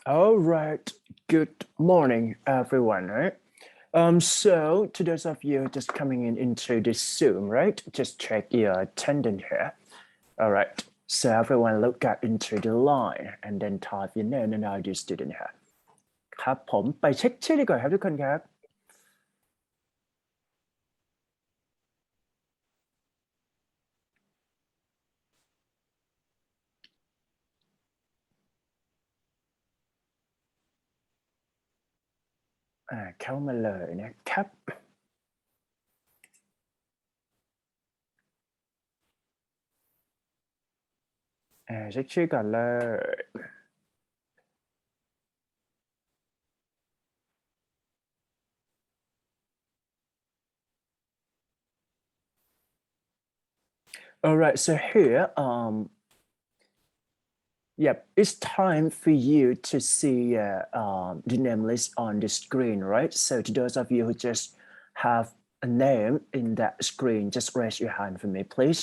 All right. Good morning, everyone. Right. So to those of you just coming in into this Zoom, right? Just check your attendance here. All right. So everyone look at into the line and then type your name and ID student here. ครับผมไปเช็คชื่อดีกว่าครับทุกคนครับเข้ามาเลยนะครับเช็คชื่อก่อนเลย All right, so here, yep, it's time for you to see the name list on the screen, right? So to those of you who just have a name in that screen, just raise your hand for me, please.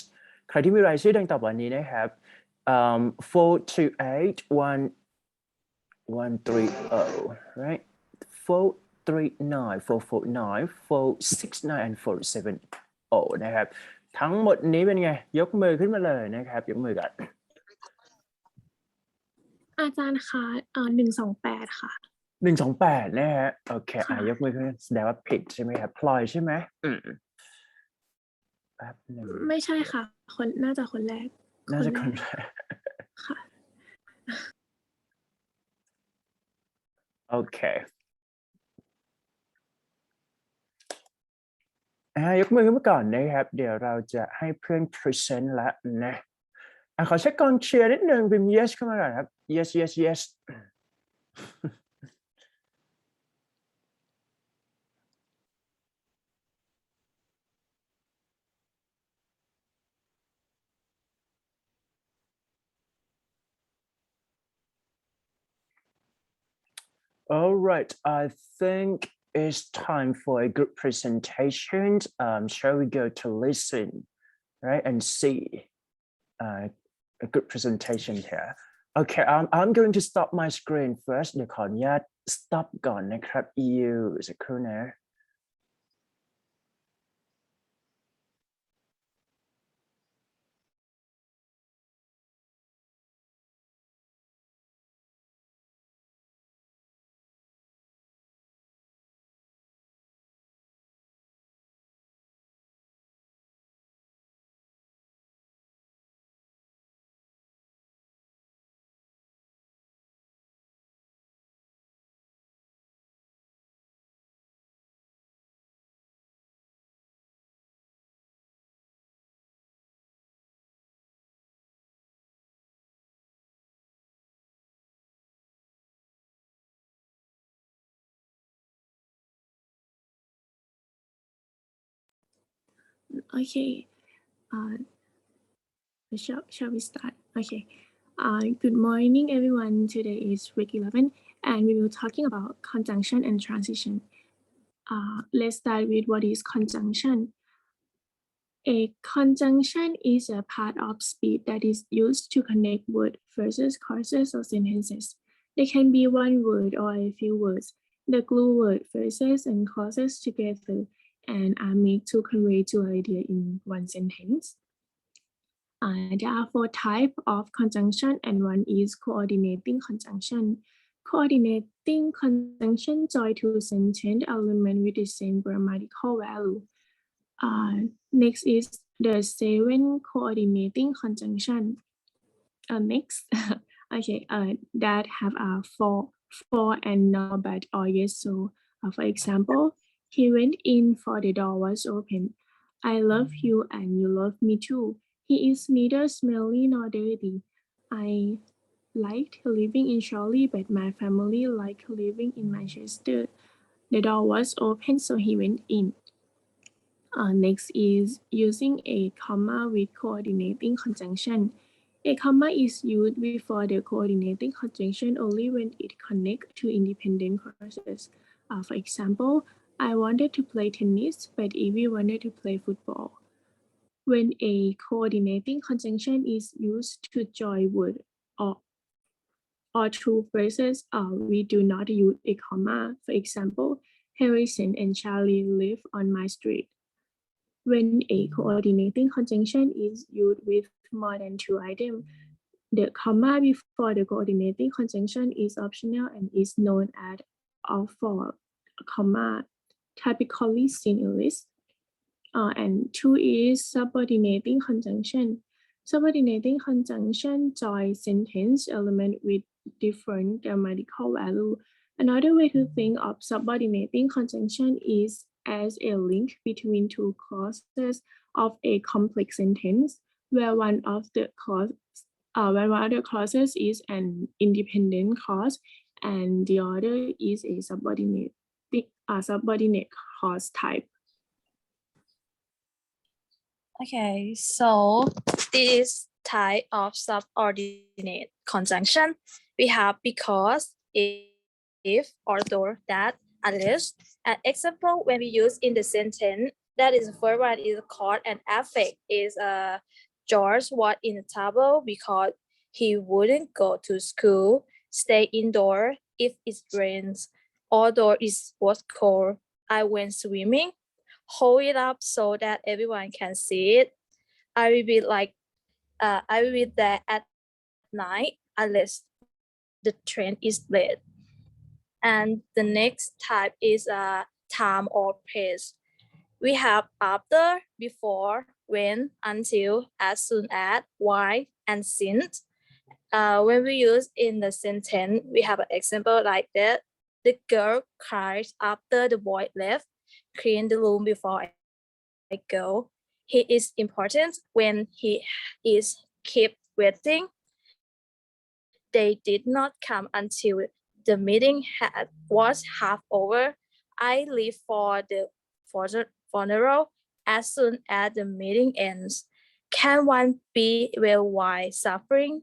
ใครที่มีรายชื่อดังต่อไปนี้นะครับ4281130, right? 439, 449, 469 and 470นะครับทั้งหมดนี้เป็นไงยกมือขึ้นมาเลยนะครับยกมือกันอาจารย์คะ128ค่ะ128นะฮะโอเคยกมือขึ้นแสดงว่าผิดใช่ไหมครับพลอยใช่ไหมแป๊บหนึ่งไม่ใช่ค่ะน่าจะคนแรกน่าจะคนแรกค่ะโอเคยกมือขึ้นมาก่อนนะครับเดี๋ยวเราจะให้เพื่อน present แล้วนะขอเช็คกองเชียร์นิดนึงพิมพ์ yes เข้ามาก่อนครับ yes yes yes All right, I think it's time for a group presentation. Shall we go to listen, right, and see a good presentation here? Okay, I'm going to stop my screen first. เดี๋ยวขออนุญาต stop ก่อนนะครับ EU สักครู่นะ Okay. Shall we start? Okay. Good morning, everyone. Today is week 11, and we will be talking about conjunction and transition. Let's start with what is conjunction. A conjunction is a part of speech that is used to connect word, phrases, clauses, or sentences. They can be one word or a few words. The glue word, phrases, and clauses together and are made to convey two ideas in one sentence. There are 4 types of conjunction, and one is coordinating conjunction. Coordinating conjunction join two sentence elements with the same grammatical value. Next is the 7 coordinating conjunction. Next, okay, that have a for and no but or yes so. For example, he went in for the door was open. I love you and you love me too. He is neither smelly nor dirty. I liked living in Charlie, but my family liked living in Manchester. The door was open, so he went in. Next is using a comma with coordinating conjunction. A comma is used before the coordinating conjunction only when it connects to independent clauses. For example, I wanted to play tennis, but Evie wanted to play football. When a coordinating conjunction is used to join word or or two phrases, we do not use a comma. For example, Harrison and Charlie live on my street. When a coordinating conjunction is used with more than two items, the comma before the coordinating conjunction is optional and is known as for comma, typically seen in lists. And two is subordinating conjunction. Subordinating conjunction join sentence element with different grammatical value. Another way to think of subordinating conjunction is as a link between two clauses of a complex sentence, where one of the clauses is an independent clause and the other is a subordinate clause type. Okay, so this type of subordinate conjunction we have because, if, although, that, unless. An example when we use in the sentence, that is the first one is cause and effect is George was in the trouble because he wouldn't go to school, stay indoor if it rains. Although it was cold, I went swimming. Hold it up so that everyone can see it. I will be there at night unless the train is late. And the next type is time or place. We have after, before, when, until, as soon as, why, and since. When we use in the sentence, we have an example like that. The girl cries after the boy left. Clean the room before I go. He is important when he is kept waiting. They did not come until the meeting was half over. I leave for the funeral as soon as the meeting ends. Can one be well while suffering?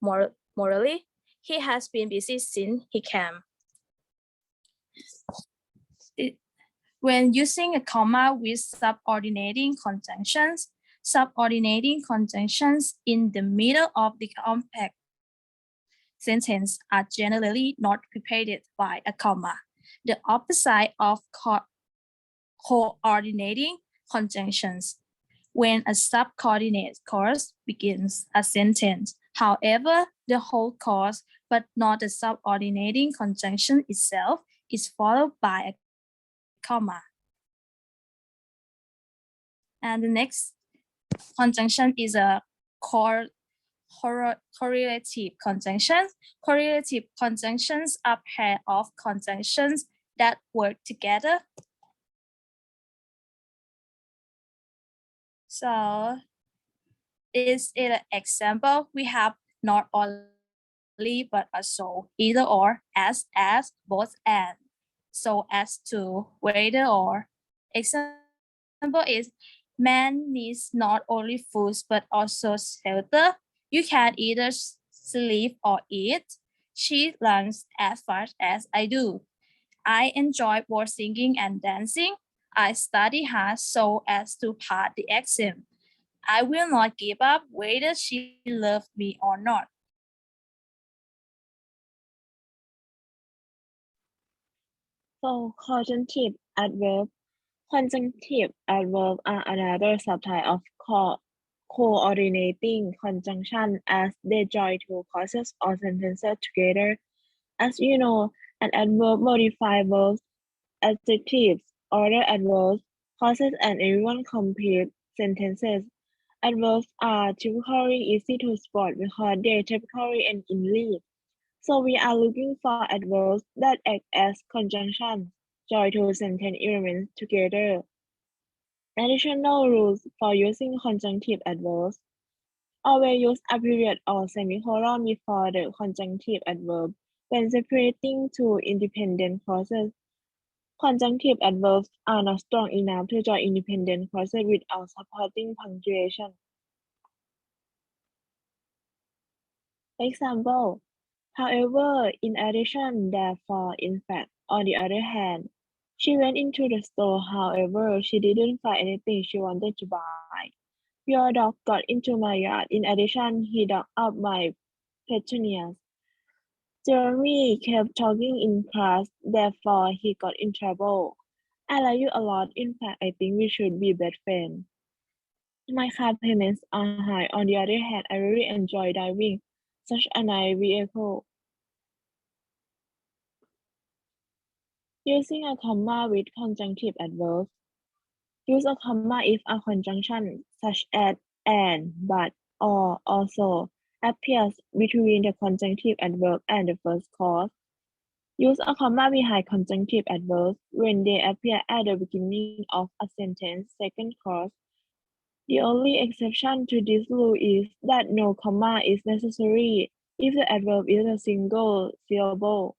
Morally, he has been busy since he came. When using a comma with subordinating conjunctions in the middle of the complex sentence are generally not preceded by a comma. The opposite of coordinating conjunctions, when a subordinate clause begins a sentence. However, the whole clause, but not the subordinating conjunction itself, is followed by a comma. And the next conjunction is a correlative conjunction. Correlative conjunctions are a pair of conjunctions that work together. So this is an example. We have not only but also, either or, as, both, and, so as to, whether or. Example is, man needs not only food but also shelter. You can either sleep or eat. She learns as fast as I do. I enjoy both singing and dancing. I study hard so as to pass the exam. I will not give up whether she loves me or not. So conjunctive adverb. Conjunctive adverb are another subtype of coordinating conjunction as they join two clauses or sentences together. As you know, an adverb modifies verbs, adjectives, other adverbs, clauses, and even complete sentences. Adverbs are typically easy to spot because they typically end in lead. So we are looking for adverbs that act as conjunctions, join two sentence elements together. Additional rules for using conjunctive adverbs. Always use a period or semicolon before the conjunctive adverb when separating two independent clauses. Conjunctive adverbs are not strong enough to join independent clauses without supporting punctuation. Example: however, in addition, therefore, in fact, on the other hand. She went into the store, however, she didn't find anything she wanted to buy. Your dog got into my yard. In addition, he dug up my petunias. Jeremy kept talking in class, therefore he got in trouble. I like you a lot. In fact, I think we should be best friends. My car payments are high. On the other hand, I really enjoy driving such a nice vehicle. Using a comma with conjunctive adverbs. Use a comma if a conjunction such as and, but, or, also appears between the conjunctive adverb and the first clause. Use a comma behind conjunctive adverbs when they appear at the beginning of a sentence, second clause. The only exception to this rule is that no comma is necessary if the adverb is a single syllable.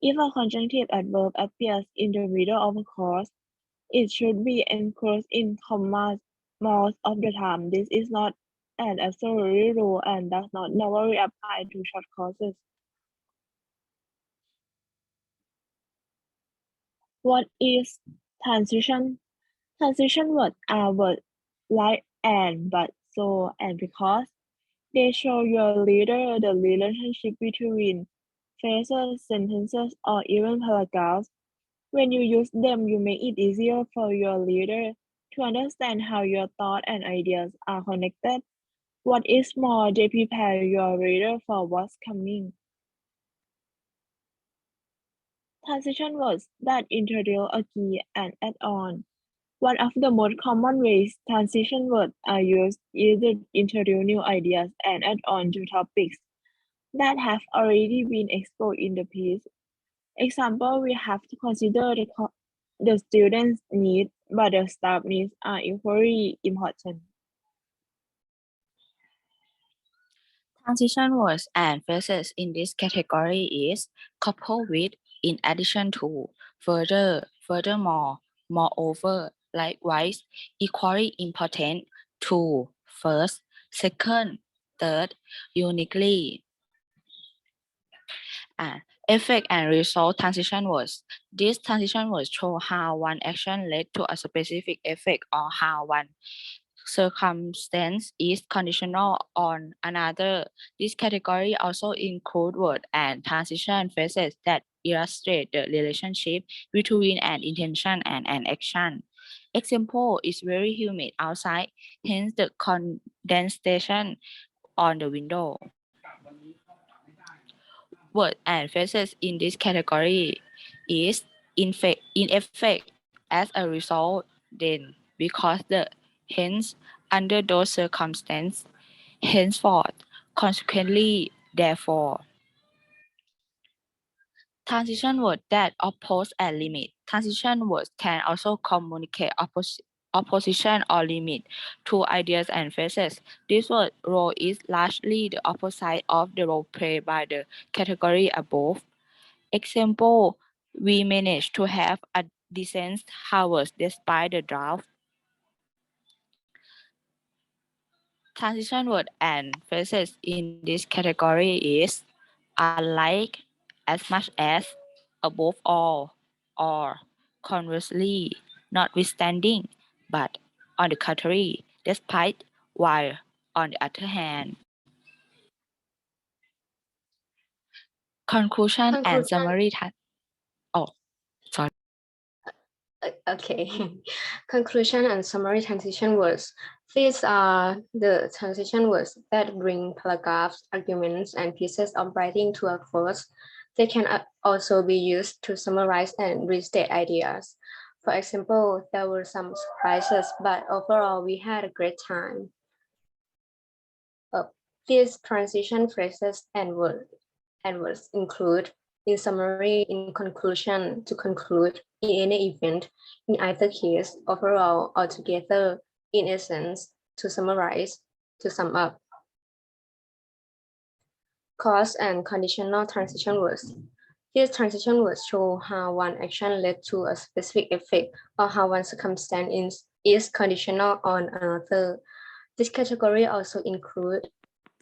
If a conjunctive adverb appears in the middle of a clause, it should be enclosed in commas most of the time. This is not an absolute rule and does not normally apply to short clauses. What is transition? Transition words are words like and, but, so, and because. They show your reader the relationship between phrases, sentences, or even paragraphs. When you use them, you make it easier for your reader to understand how your thoughts and ideas are connected. What is more, they prepare your reader for what's coming. Transition words that introduce a key and add on. One of the most common ways transition words are used is to introduce new ideas and add on to topics that have already been exposed in the piece. Example, we have to consider the students' needs, but the staff needs are equally important. Transition words and phrases in this category is coupled with, in addition to, further, furthermore, moreover, likewise, equally important, to, first, second, third, uniquely. Effect and result transition words. These transition words show how one action led to a specific effect or how one circumstance is conditional on another. This category also includes words and transition phrases that illustrate the relationship between an intention and an action. Example is very humid outside, hence the condensation on the window. Words and phrases in this category is in effect as a result, then, because the, hence, under those circumstances, henceforth, consequently, therefore. Transition words that oppose and limit. Transition words can also communicate opposition or limit to ideas and phrases. This word role is largely the opposite of the role played by the category above. Example, we managed to have a decent harvest despite the drought. Transition word and phrases in this category is unlike, as much as, above all, or conversely, notwithstanding, but on the contrary, despite, while on the other hand. Conclusion and summary. Oh, sorry. Okay. Conclusion and summary transition words. These are the transition words that bring paragraphs, arguments, and pieces of writing to a close. They can also be used to summarize and restate ideas. For example, there were some surprises, but overall we had a great time. These transition phrases and words include in summary, in conclusion, to conclude, in any event, in either case, overall, or together, in essence, to summarize, to sum up. Cause and conditional transition words. These transition words show how one action led to a specific effect or how one circumstance is conditional on another. This category also includes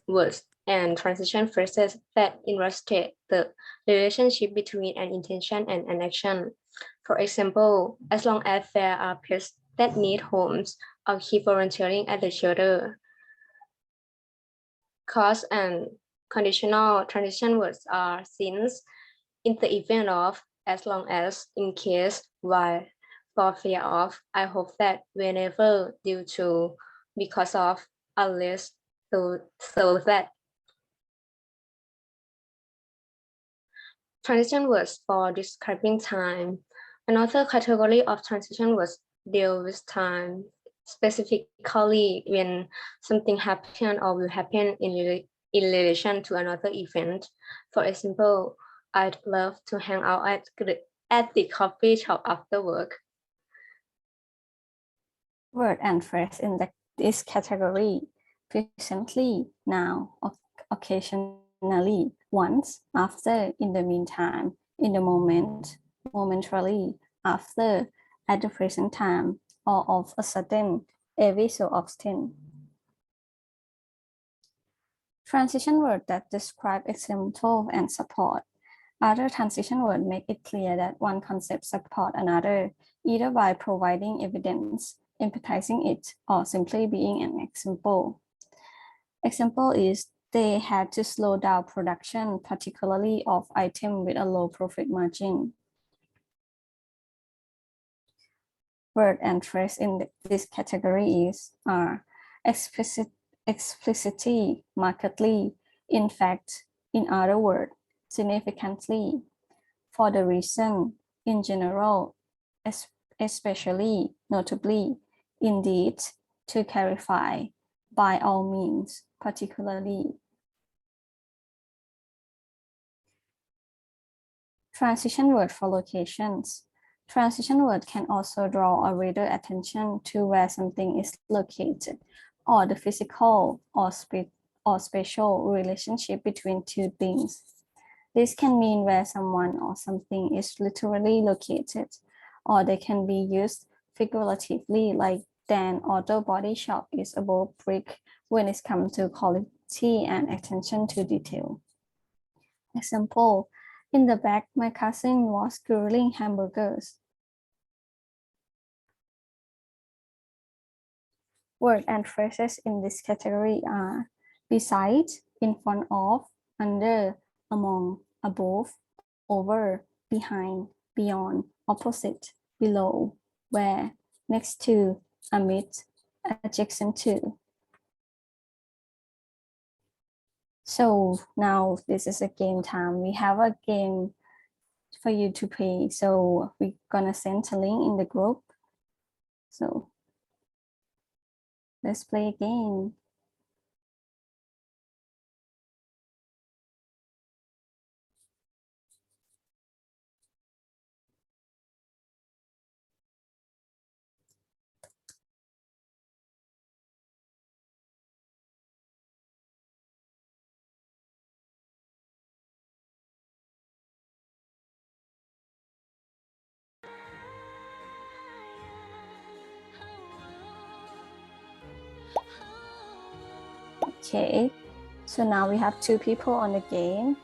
words and transition phrases that illustrate the relationship between an intention and an action. For example, as long as there are pets that need homes or keep volunteering at the shelter. Cause and conditional transition words are since, in the event of, as long as, in case, while, for fear of, I hope that, whenever, due to, because of, unless, so that. Transition words for describing time. Another category of transition words deal with time, specifically when something happened or will happen in relation to another event. For example, I'd love to hang out at the coffee shop after work. Word and phrase in this category: presently, now, occasionally, once, after, in the meantime, in the moment, momentarily, after, at the present time, or of a sudden, every so often. Transition words that describe example and support. Other transition words make it clear that one concept supports another, either by providing evidence, emphasizing it, or simply being an example. Example is they had to slow down production, particularly of items with a low profit margin. Word and phrase in this category are explicitly, markedly, in fact, in other words, significantly, for the reason, in general, especially, notably, indeed, to clarify, by all means, particularly. Transition word for locations. Transition word can also draw a reader attention to where something is located, or the physical or spatial relationship between two things. This can mean where someone or something is literally located, or they can be used figuratively, like Dan Auto Body Shop is above brick when it comes to quality and attention to detail. Example, in the back, my cousin was grilling hamburgers. Words and phrases in this category are beside, in front of, under, among, above, over, behind, beyond, opposite, below, where, next to, amid, adjacent to. So now this is a game time. We have a game for you to play. So we're gonna send a link in the group. So let's play a game. Okay, so now we have two people on the game.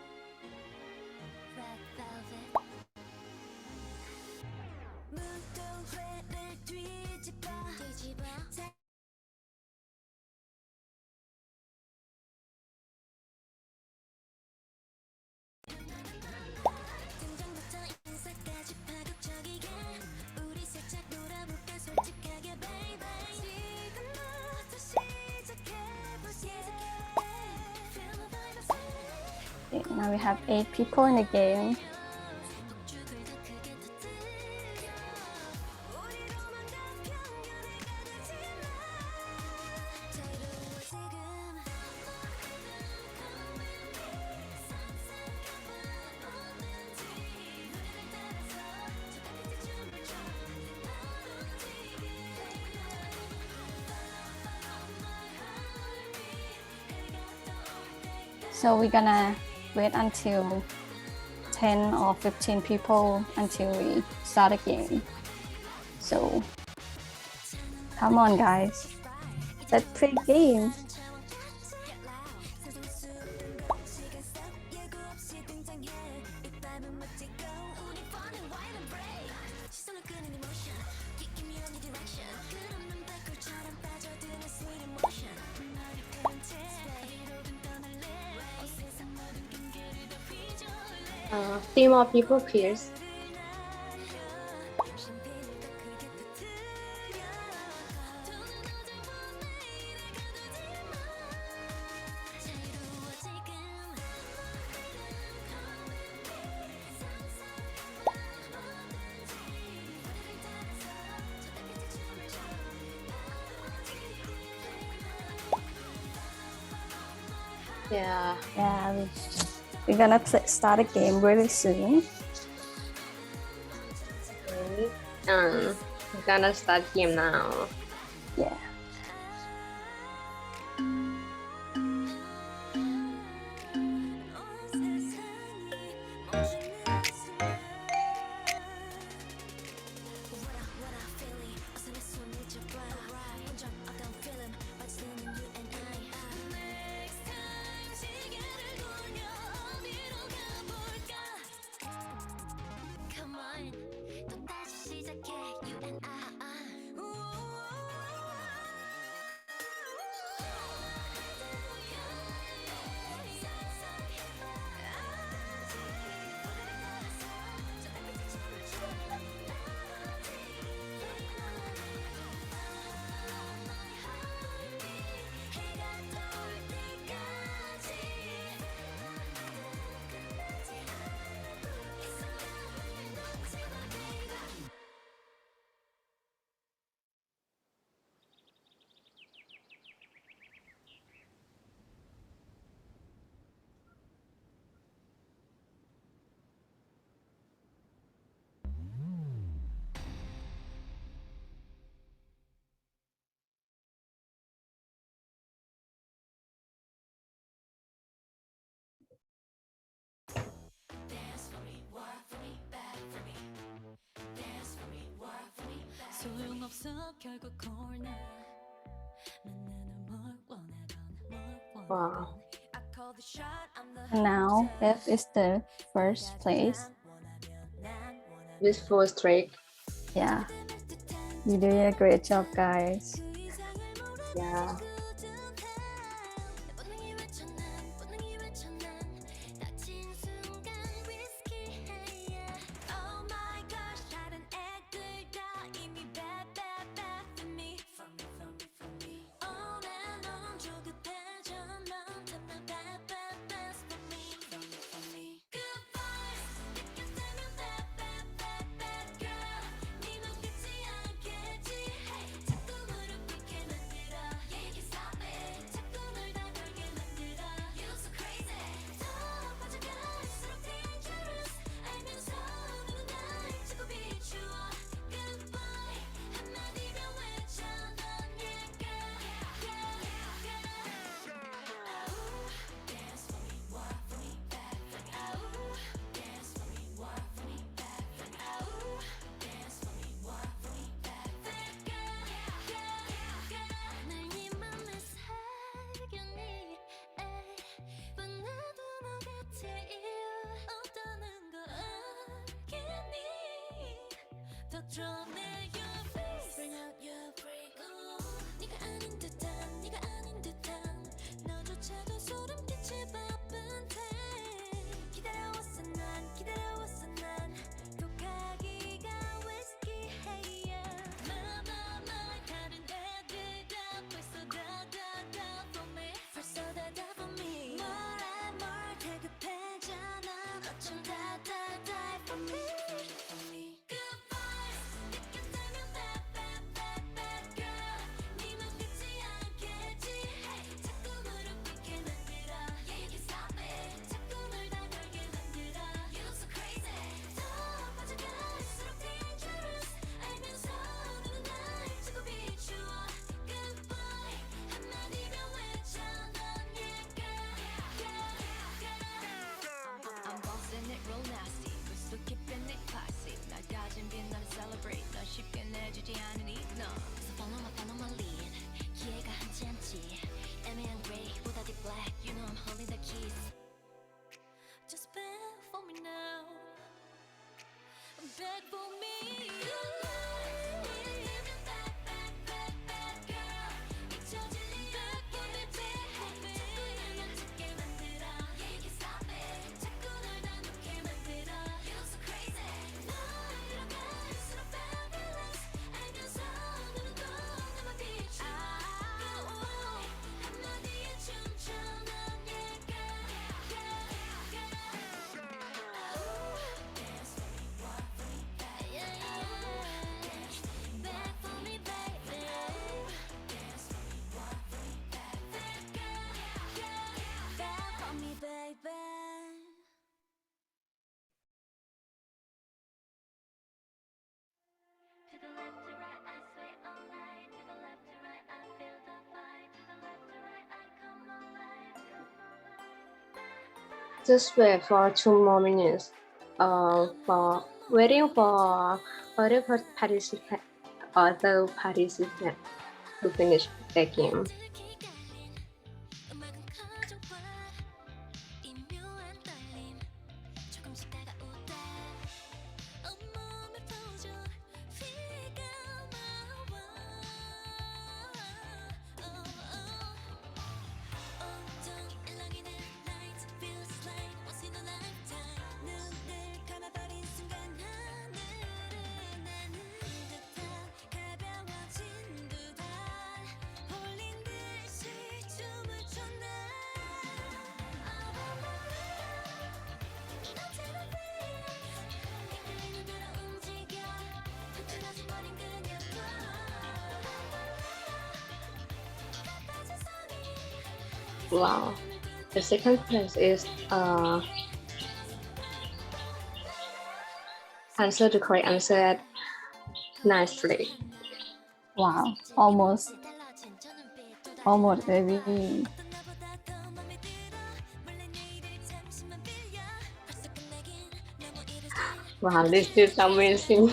Okay, now we have 8 people in the game. So we're gonna wait until 10 or 15 people until we start a game. So come on guys, let's play a game. Few more people, please. Yeah. Yeah, we're gonna start a game really soon. Okay. We're gonna start game now. Yeah. Wow. And now F is the first place. This first trick. Yeah. You're doing a great job, guys. Yeah. just wait for 2 more minutes. For waiting for other participant to finish their game. Wow. The second place is answer the correct answer nicely. Wow, almost very. Wow, this is amazing.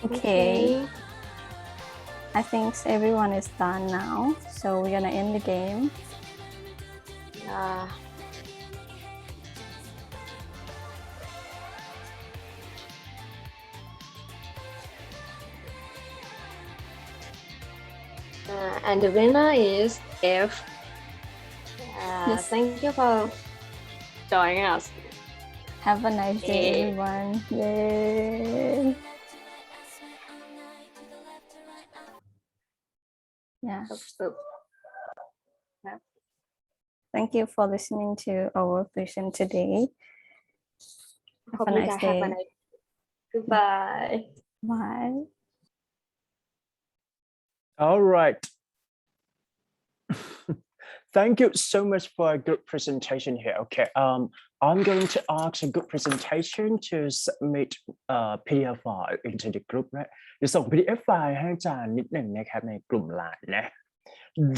Okay. I think everyone is done now, so we're gonna end the game. Yeah. And the winner is F. Yes. Thank you for joining us. Have a nice day, everyone. Yay! Yeah. Thank you for listening to our vision today. Have a nice day. Goodbye. Bye. All right. Thank you so much for a good presentation here. Okay, I'm going to ask a good presentation to submit PDF file into the group, right? จะส่ง PDF file ให้อาจารย์นิดหนึ่งนะครับในกลุ่มไลน์นะ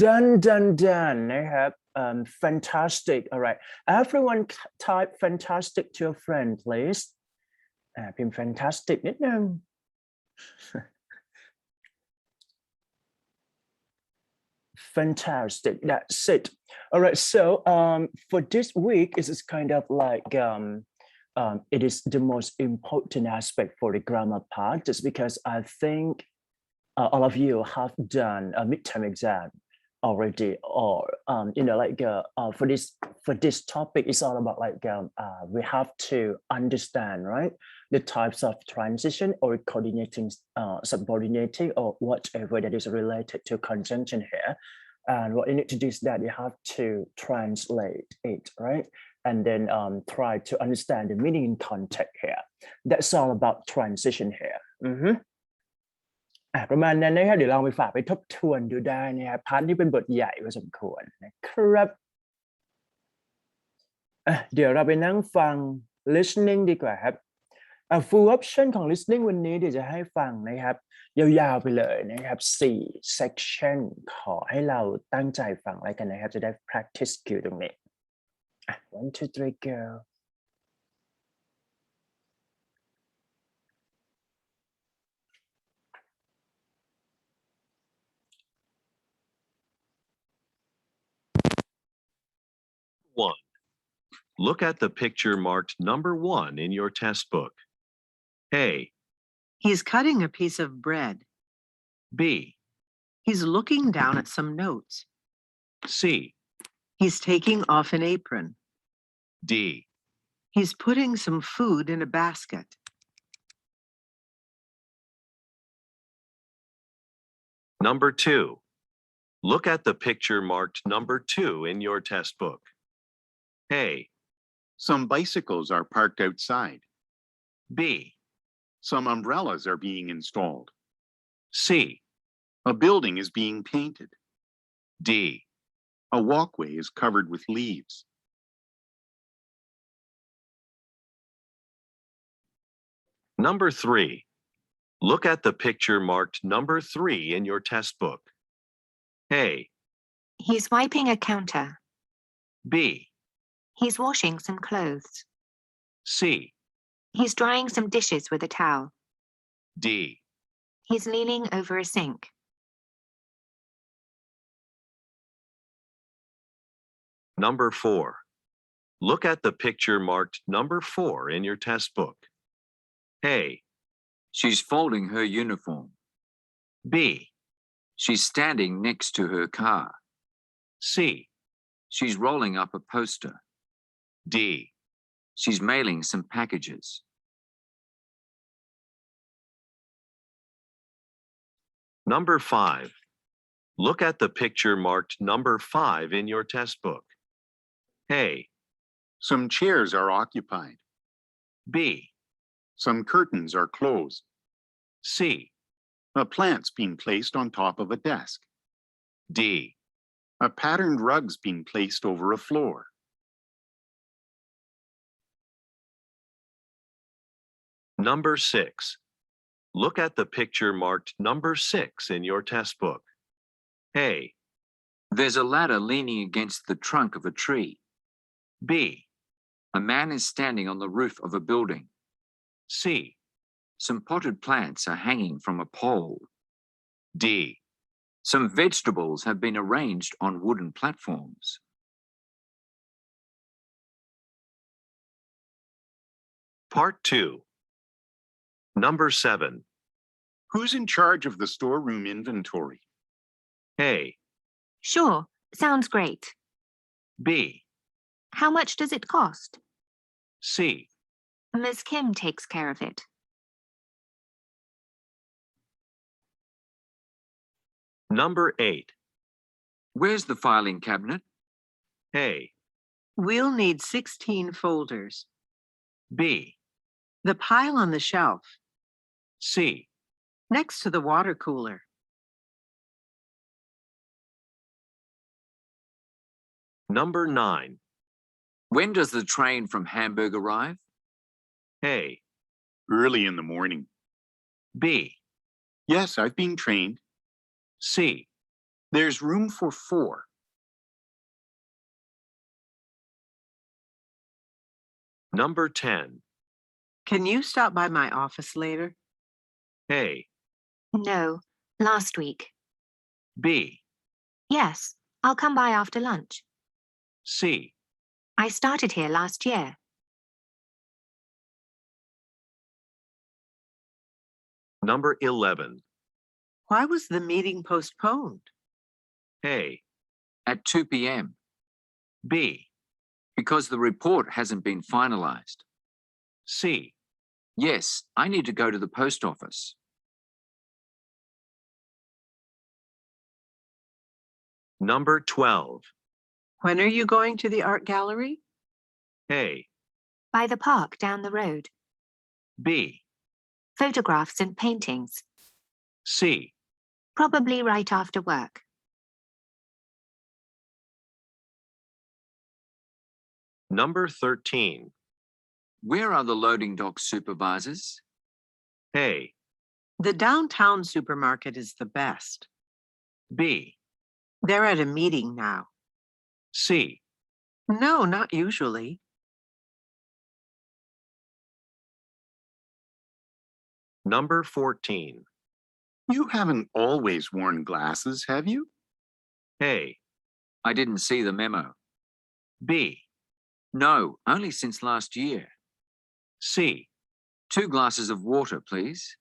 done นะครับ fantastic. All right, everyone type fantastic to your friend, please. พิมพ์ fantastic นิดหนึ่ง Fantastic. That's it. All right. So for this week, it is kind of like it is the most important aspect for the grammar part, just because I think all of you have done a midterm exam already, or like for this topic, it's all about like we have to understand, right, the types of transition or coordinating, subordinating, or whatever that is related to conjunction here. And what you need to do is that you have to translate it, right? And then try to understand the meaning in context here. That's all about transition here. ประมาณนั้นนะครับเดี๋ยวลองไปฝากไปทบทวนดูได้นะครับพาร์ทนี้เป็นบทใหญ่พอสมควรนะครับเดี๋ยวเราไปนั่งฟัง listening ดีกว่าครับfull option ของ listening วันนี้เดี๋ยวจะให้ฟังนะครับยาวๆไปเลยนะครับ4 section ขอให้เราตั้งใจฟังอะไรกันนะครับจะได้ practice skill ตรงนี้ 1 2 3 go1. Look at the picture marked number 1 in your test book. A. He's cutting a piece of bread. B. He's looking down at some notes. C. He's taking off an apron. D. He's putting some food in a basket. Number 2. Look at the picture marked number 2 in your test book. A. Some bicycles are parked outside. B. Some umbrellas are being installed. C. A building is being painted. D. A walkway is covered with leaves. Number 3. Look at the picture marked number 3 in your test book. A. He's wiping a counter. B. He's washing some clothes. C. He's drying some dishes with a towel. D. He's leaning over a sink. Number 4. Look at the picture marked number 4 in your test book. A. She's folding her uniform. B. She's standing next to her car. C. She's rolling up a poster. D. She's mailing some packages. Number 5. Look at the picture marked number 5 in your test book. A. Some chairs are occupied. B. Some curtains are closed. C. A plant's being placed on top of a desk. D. A patterned rug's being placed over a floor. Number 6. Look at the picture marked number 6 in your test book. A. There's a ladder leaning against the trunk of a tree. B. A man is standing on the roof of a building. C. Some potted plants are hanging from a pole. D. Some vegetables have been arranged on wooden platforms. Part 2. Number 7. Who's in charge of the storeroom inventory? A. Sure, sounds great. B. How much does it cost? C. Ms. Kim takes care of it. Number 8. Where's the filing cabinet? A. We'll need 16 folders. B. The pile on the shelf, C. next to the water cooler. Number 9. When does the train from Hamburg arrive? A. Early in the morning. B. Yes, I've been trained. C. There's room for 4. Number 10. Can you stop by my office later? A. No, last week. B. Yes, I'll come by after lunch. C. I started here last year. Number 11. Why was the meeting postponed? A. At 2 p.m. B. Because the report hasn't been finalized. C. Yes, I need to go to the post office. Number 12. When are you going to the art gallery? A. By the park down the road. B. Photographs and paintings. C. Probably right after work. Number 13. Where are the loading dock supervisors? A. The downtown supermarket is the best. B. They're at a meeting now. C. No, not usually. Number 14. You haven't always worn glasses, have you? A. I didn't see the memo. B. No, only since last year. C. 2 glasses of water, please.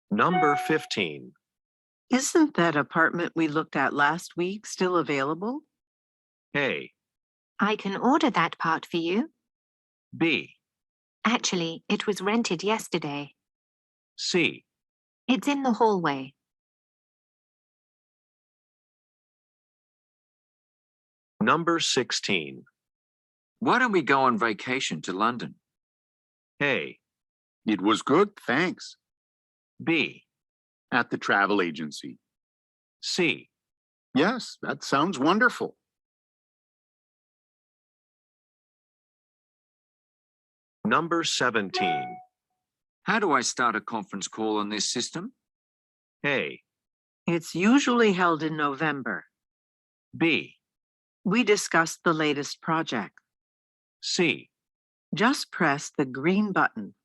Number 15. Isn't that apartment we looked at last week still available? A. I can order that part for you. B. Actually, it was rented yesterday. C. It's in the hallway. Number 16. Why don't we go on vacation to London? A. It was good, thanks. B, At the travel agency. C, Yes, that sounds wonderful. number 17. How do I start a conference call on this system? A, It's usually held in November. B, We discussed the latest project. C, Just press the green button.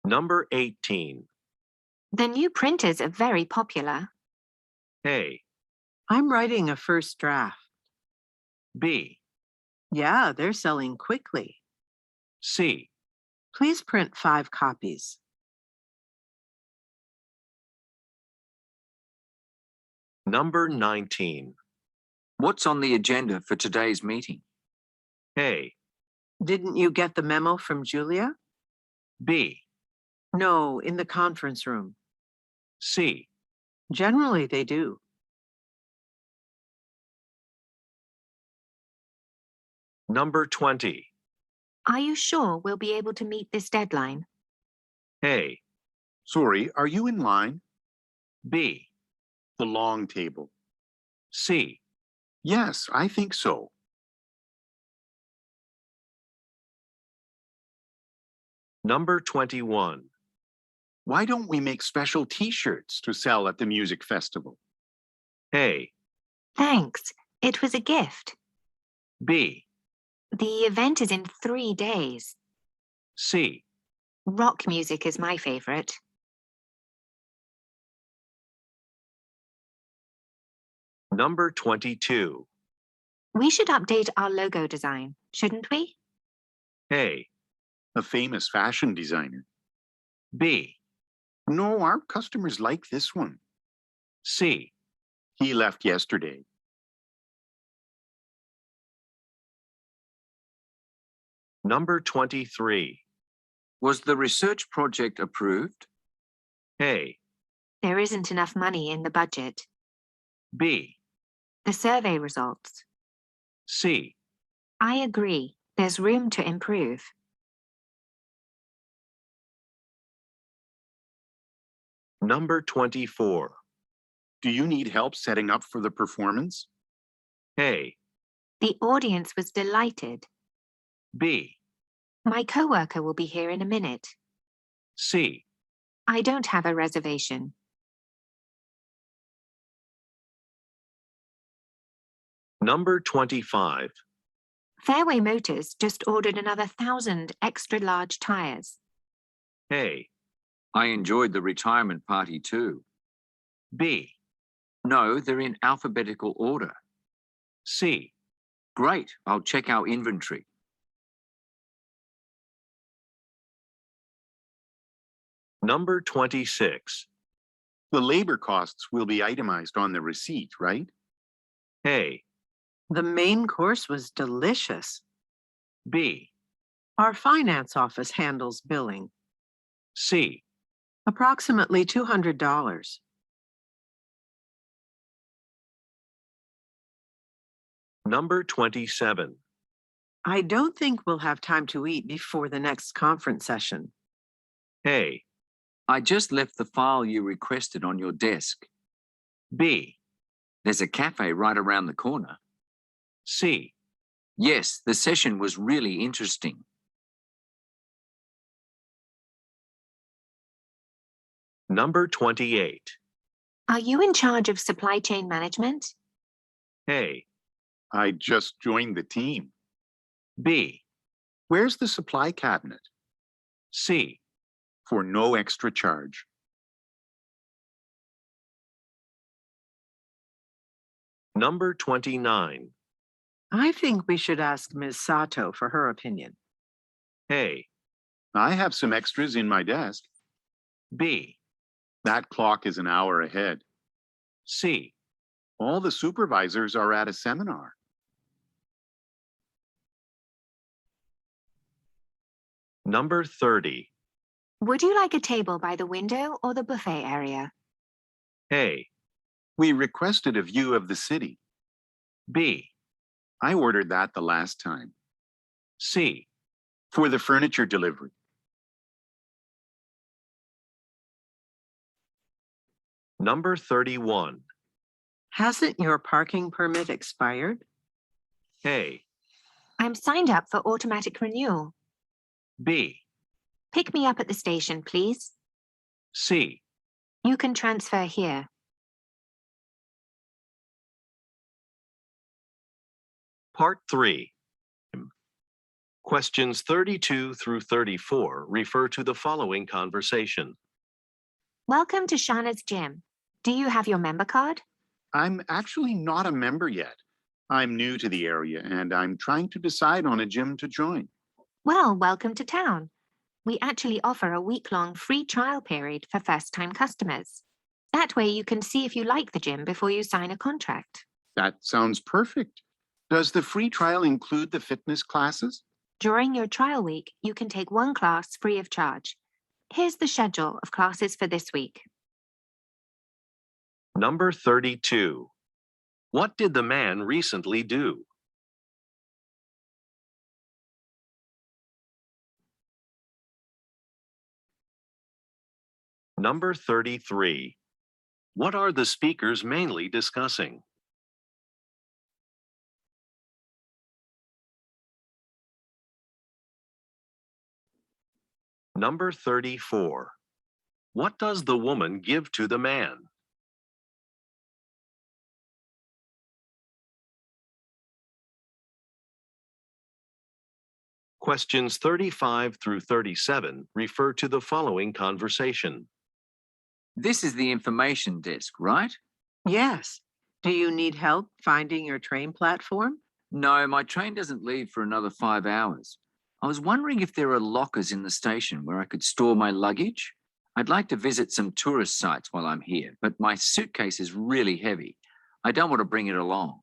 number 18. The new printers are very popular. A, I'm writing a first draft. B, Yeah, they're selling quickly. C, Please print 5 copies. number 19. What's on the agenda for today's meeting? A, Didn't you get the memo from Julia? B, No, in the conference room. C, Generally, they do. number 20. Are you sure we'll be able to meet this deadline? A, Sorry, are you in line? B, The long table. C, Yes, I think so. number 21. Why don't we make special t-shirts to sell at the music festival? A, Thanks. It was a gift. B, The event is in 3 days. C, Rock music is my favorite. number 22. We should update our logo design, shouldn't we? A, A famous fashion designer. B, No, our customers like this one. C, He left yesterday. number 23. Was the research project approved? A, There isn't enough money in the budget. B, The survey results. C, I agree. There's room to improve. number 24. Do you need help setting up for the performance? A, The audience was delighted. B, My coworker will be here in a minute. C, I don't have a reservation. number 25. Fairway Motors just ordered another 1,000 extra large tires. A, I enjoyed the retirement party too. B, No, they're in alphabetical order. C, Great, I'll check our inventory. number 26. The labor costs will be itemized on the receipt, right? A, The main course was delicious. B, Our finance office handles billing. C, Approximately $200. number 27. I don't think we'll have time to eat before the next conference session. A, I just left the file you requested on your desk. B, There's a cafe right around the corner. C, Yes, the session was really interesting. number 28. Are you in charge of supply chain management? A, I just joined the team. B, Where's the supply cabinet? C, For no extra charge. number 29. I think we should ask Ms. Sato for her opinion. A, I have some extras in my desk. B, That clock is an hour ahead. C, All the supervisors are at a seminar. number 30. Would you like a table by the window or the buffet area? A, We requested a view of the city. B, I ordered that the last time. C. For the furniture delivery. Number 31. Hasn't your parking permit expired? A. I'm signed up for automatic renewal. B. Pick me up at the station, please. C. You can transfer here. Part 3. Questions 32 through 34 refer to the following conversation. Welcome to Shauna's gym. Do you have your member card? I'm actually not a member yet. I'm new to the area and I'm trying to decide on a gym to join. Well, welcome to town. We actually offer a week-long free trial period for first-time customers. That way you can see if you like the gym before you sign a contract. That sounds perfect. Does the free trial include the fitness classes? During your trial week, you can take one class free of charge. Here's the schedule of classes for this week. Number 32. What did the man recently do? Number 33. What are the speakers mainly discussing? Number 34. What does the woman give to the man? Questions 35 through 37 refer to the following conversation. This is the information desk, right? Yes. Do you need help finding your train platform? No, my train doesn't leave for another 5 hours. I was wondering if there are lockers in the station where I could store my luggage. I'd like to visit some tourist sites while I'm here, but my suitcase is really heavy. I don't want to bring it along.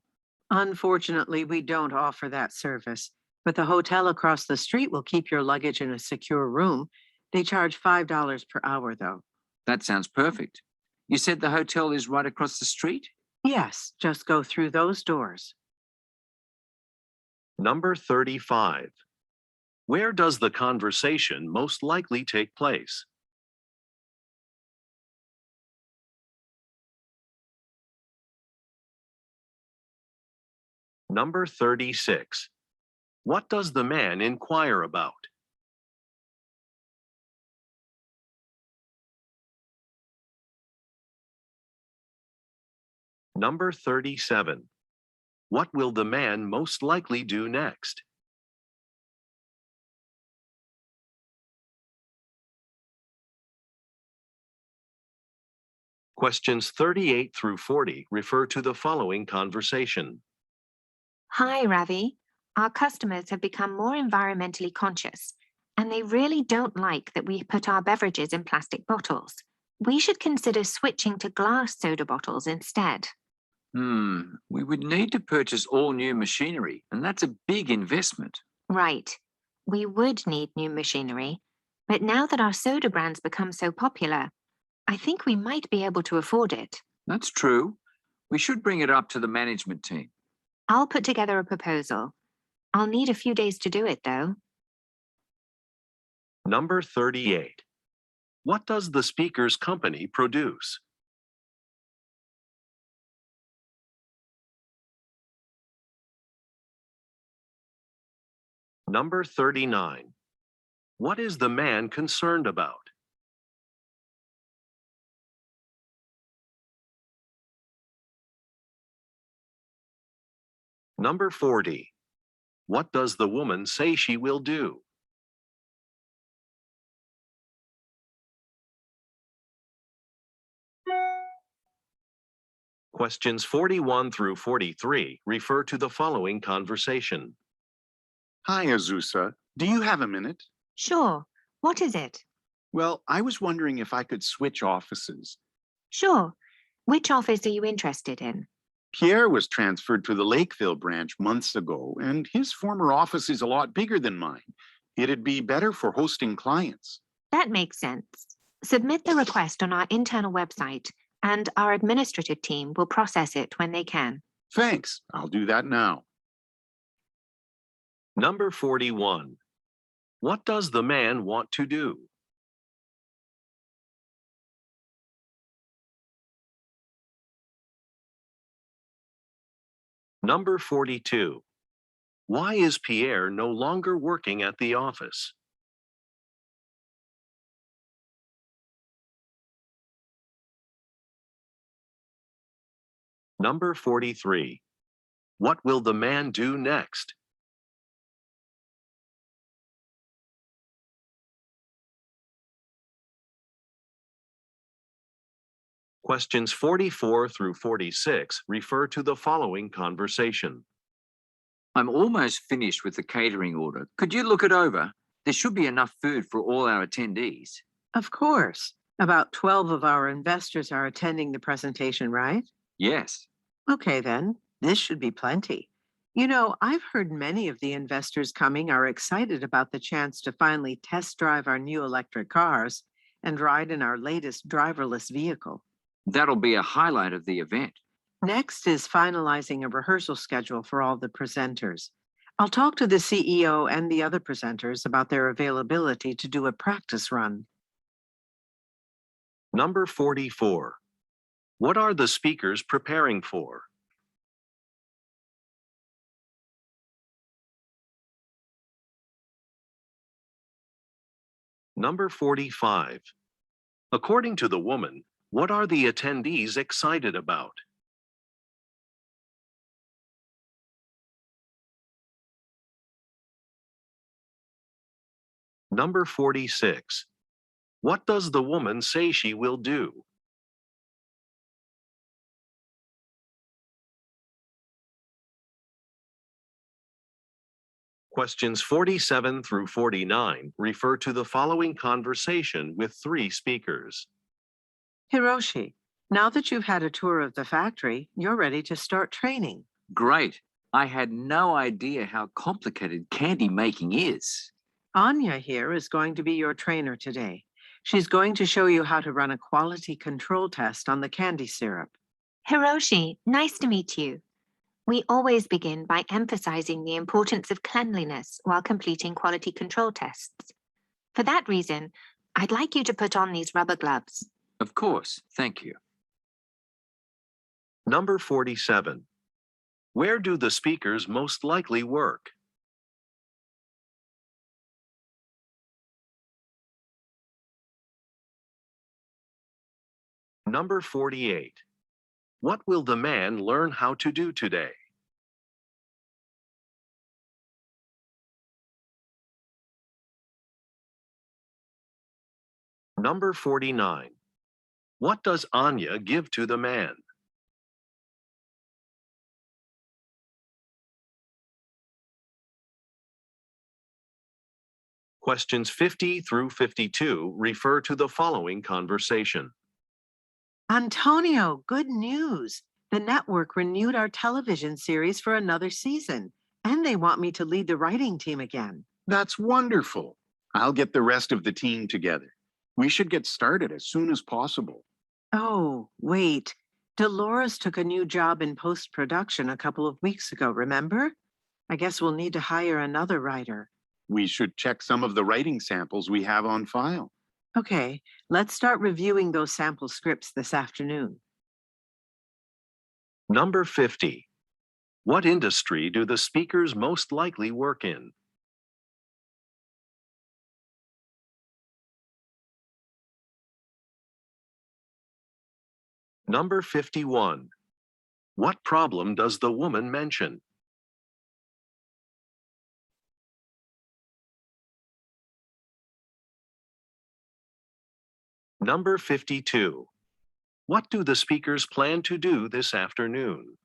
Unfortunately, we don't offer that service, but the hotel across the street will keep your luggage in a secure room. They charge $5 per hour, though. That sounds perfect. You said the hotel is right across the street? Yes, just go through those doors. Number 35. Where does the conversation most likely take place? Number 36. What does the man inquire about? Number 37. What will the man most likely do next? Questions 38 through 40 refer to the following conversation. Hi, Ravi. Our customers have become more environmentally conscious, and they really don't like that we put our beverages in plastic bottles. We should consider switching to glass soda bottles instead. We would need to purchase all new machinery, and that's a big investment. Right. We would need new machinery, but now that our soda brands become so popular, I think we might be able to afford it. That's true. We should bring it up to the management team. I'll put together a proposal. I'll need a few days to do it, though. Number 38. What does the speaker's company produce? Number 39. What is the man concerned about? Number 40. What does the woman say she will do? Questions 41 through 43 refer to the following conversation. Hi, Azusa. Do you have a minute? Sure. What is it? Well, I was wondering if I could switch offices. Sure. Which office are you interested in? Pierre was transferred to the Lakeville branch months ago, and his former office is a lot bigger than mine. It'd be better for hosting clients. That makes sense. Submit the request on our internal website, and our administrative team will process it when they can. Thanks. I'll do that now. Number 41. What does the man want to do? Number 42. Why is Pierre no longer working at the office? Number 43. What will the man do next? Questions 44 through 46 refer to the following conversation. I'm almost finished with the catering order. Could you look it over? There should be enough food for all our attendees. Of course. About 12 of our investors are attending the presentation, right? Yes. Okay, then. This should be plenty. You know, I've heard many of the investors coming are excited about the chance to finally test drive our new electric cars and ride in our latest driverless vehicle. That'll be a highlight of the event. Next is finalizing a rehearsal schedule for all the presenters. I'll talk to the CEO and the other presenters about their availability to do a practice run. Number 44. What are the speakers preparing for? Number 45. According to the woman, what are the attendees excited about? Number 46. What does the woman say she will do? Questions 47 through 49 refer to the following conversation with three speakers. Hiroshi, now that you've had a tour of the factory, you're ready to start training. Great. I had no idea how complicated candy making is. Anya here is going to be your trainer today. She's going to show you how to run a quality control test on the candy syrup. Hiroshi, nice to meet you. We always begin by emphasizing the importance of cleanliness while completing quality control tests. For that reason, I'd like you to put on these rubber gloves. Of course, thank you. Number 47. Where do the speakers most likely work? Number 48. What will the man learn how to do today? Number 49. What does Anya give to the man? Questions 50 through 52 refer to the following conversation. Antonio, good news. The network renewed our television series for another season, and they want me to lead the writing team again. That's wonderful. I'll get the rest of the team together. We should get started as soon as possible. Oh, wait. Dolores took a new job in post-production a couple of weeks ago, remember? I guess we'll need to hire another writer. We should check some of the writing samples we have on file. Okay, let's start reviewing those sample scripts this afternoon. Number 50. What industry do the speakers most likely work in? Number 51. What problem does the woman mention? Number 52. What do the speakers plan to do this afternoon?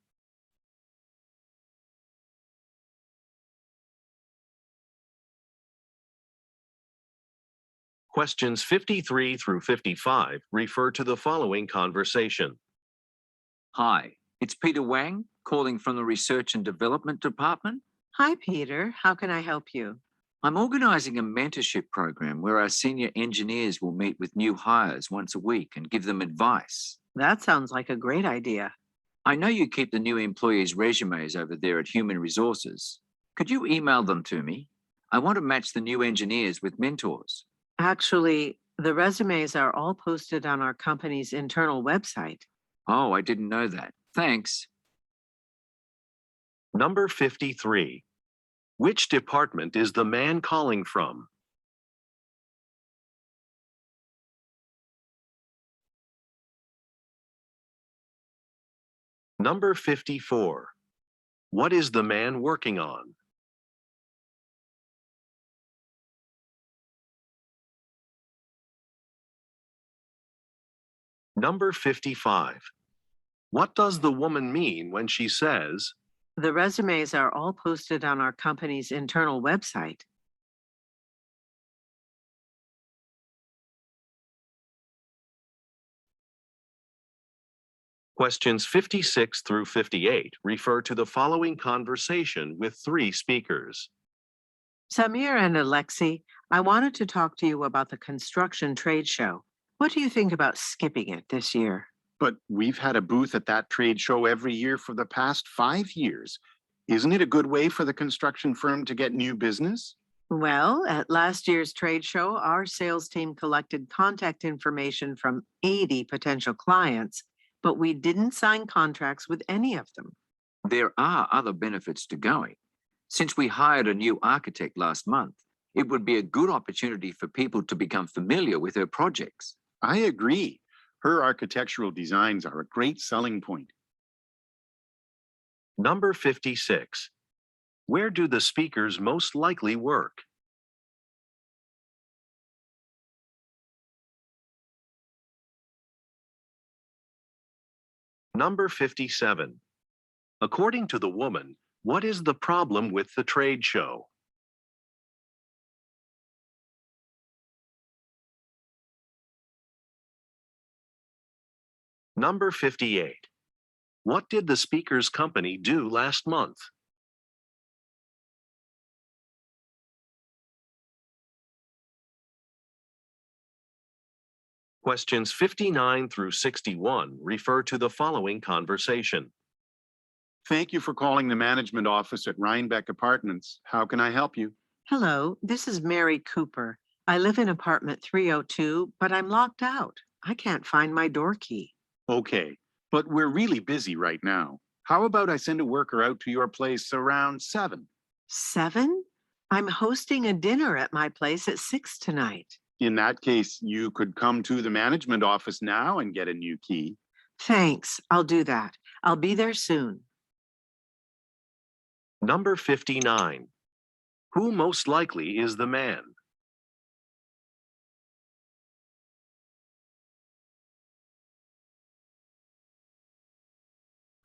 Questions 53 through 55 refer to the following conversation. Hi, it's Peter Wang, calling from the Research and Development Department. Hi, Peter. How can I help you? I'm organizing a mentorship program where our senior engineers will meet with new hires once a week and give them advice. That sounds like a great idea. I know you keep the new employees' resumes over there at Human Resources. Could you email them to me? I want to match the new engineers with mentors. Actually, the resumes are all posted on our company's internal website. Oh, I didn't know that. Thanks. Number 53. Which department is the man calling from? Number 54. What is the man working on? Number 55. What does the woman mean when she says, The resumes are all posted on our company's internal website. Questions 56 through 58 refer to the following conversation with 3 speakers. Samir and Alexi, I wanted to talk to you about the construction trade show. What do you think about skipping it this year? But we've had a booth at that trade show every year for the past 5 years. Isn't it a good way for the construction firm to get new business? Well, at last year's trade show, our sales team collected contact information from 80 potential clients, but we didn't sign contracts with any of them. There are other benefits to going. Since we hired a new architect last month, it would be a good opportunity for people to become familiar with her projects. I agree. Her architectural designs are a great selling point. Number 56. Where do the speakers most likely work? Number 57. According to the woman, what is the problem with the trade show? Number 58. What did the speaker's company do last month? Questions 59 through 61 refer to the following conversation. Thank you for calling the management office at Rhinebeck Apartments. How can I help you? Hello, this is Mary Cooper. I live in apartment 302, but I'm locked out. I can't find my door key. Okay, but we're really busy right now. How about I send a worker out to your place around 7? 7? I'm hosting a dinner at my place at 6 tonight. In that case, you could come to the management office now and get a new key. Thanks, I'll do that. I'll be there soon. Number 59. Who most likely is the man?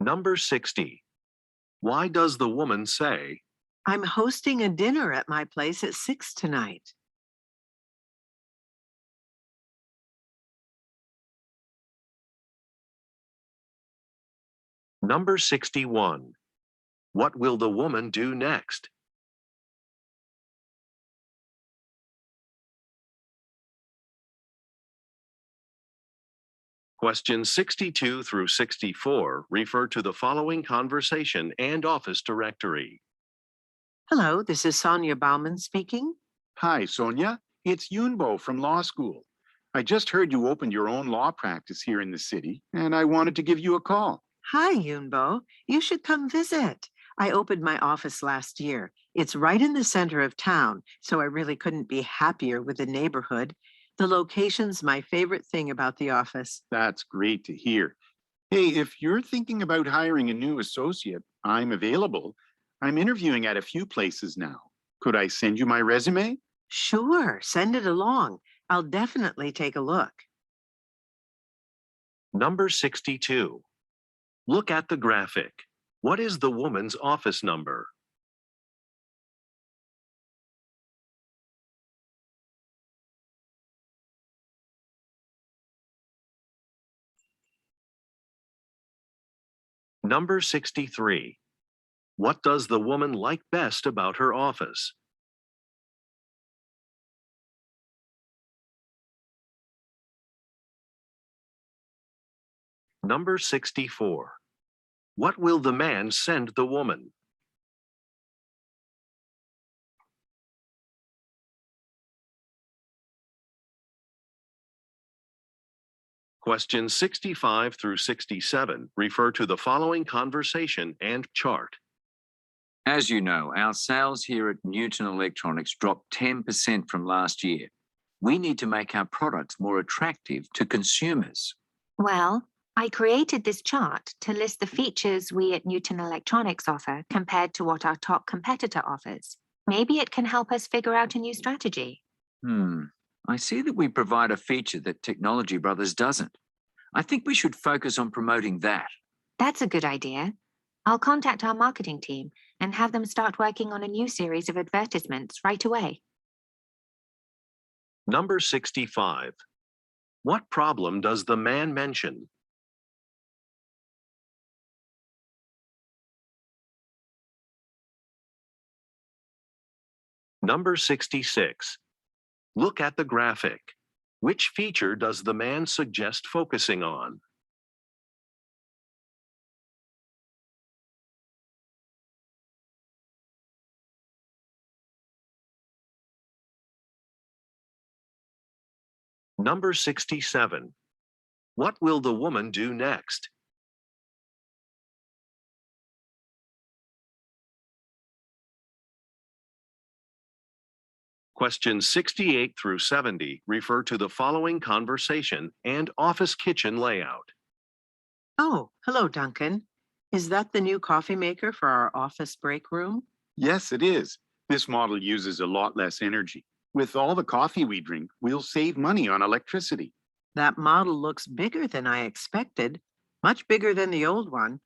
Number 60. Why does the woman say, I'm hosting a dinner at my place at 6 tonight. Number 61. What will the woman do next? Questions 62 through 64 refer to the following conversation and office directory. Hello, this is Sonia Bauman speaking. Hi, Sonia. It's Yunbo from law school. I just heard you opened your own law practice here in the city, and I wanted to give you a call. Hi, Yunbo. You should come visit. I opened my office last year. It's right in the center of town, so I really couldn't be happier with the neighborhood. The location's my favorite thing about the office. That's great to hear. Hey, if you're thinking about hiring a new associate, I'm available. I'm interviewing at a few places now. Could I send you my resume? Sure, send it along. I'll definitely take a look. Number 62. Look at the graphic. What is the woman's office number? Number 63. What does the woman like best about her office? Number 64. What will the man send the woman? Questions 65 through 67 refer to the following conversation and chart. As you know, our sales here at Newton Electronics dropped 10% from last year. We need to make our products more attractive to consumers. Well, I created this chart to list the features we at Newton Electronics offer compared to what our top competitor offers. Maybe it can help us figure out a new strategy. I see that we provide a feature that Technology Brothers doesn't. I think we should focus on promoting that. That's a good idea. I'll contact our marketing team and have them start working on a new series of advertisements right away. Number 65. What problem does the man mention? Number 66. Look at the graphic. Which feature does the man suggest focusing on? Number 67. What will the woman do next? Questions 68 through 70 refer to the following conversation and office kitchen layout. Oh, hello, Duncan. Is that the new coffee maker for our office break room? Yes, it is. This model uses a lot less energy. With all the coffee we drink, we'll save money on electricity. That model looks bigger than I expected, much bigger than the old one.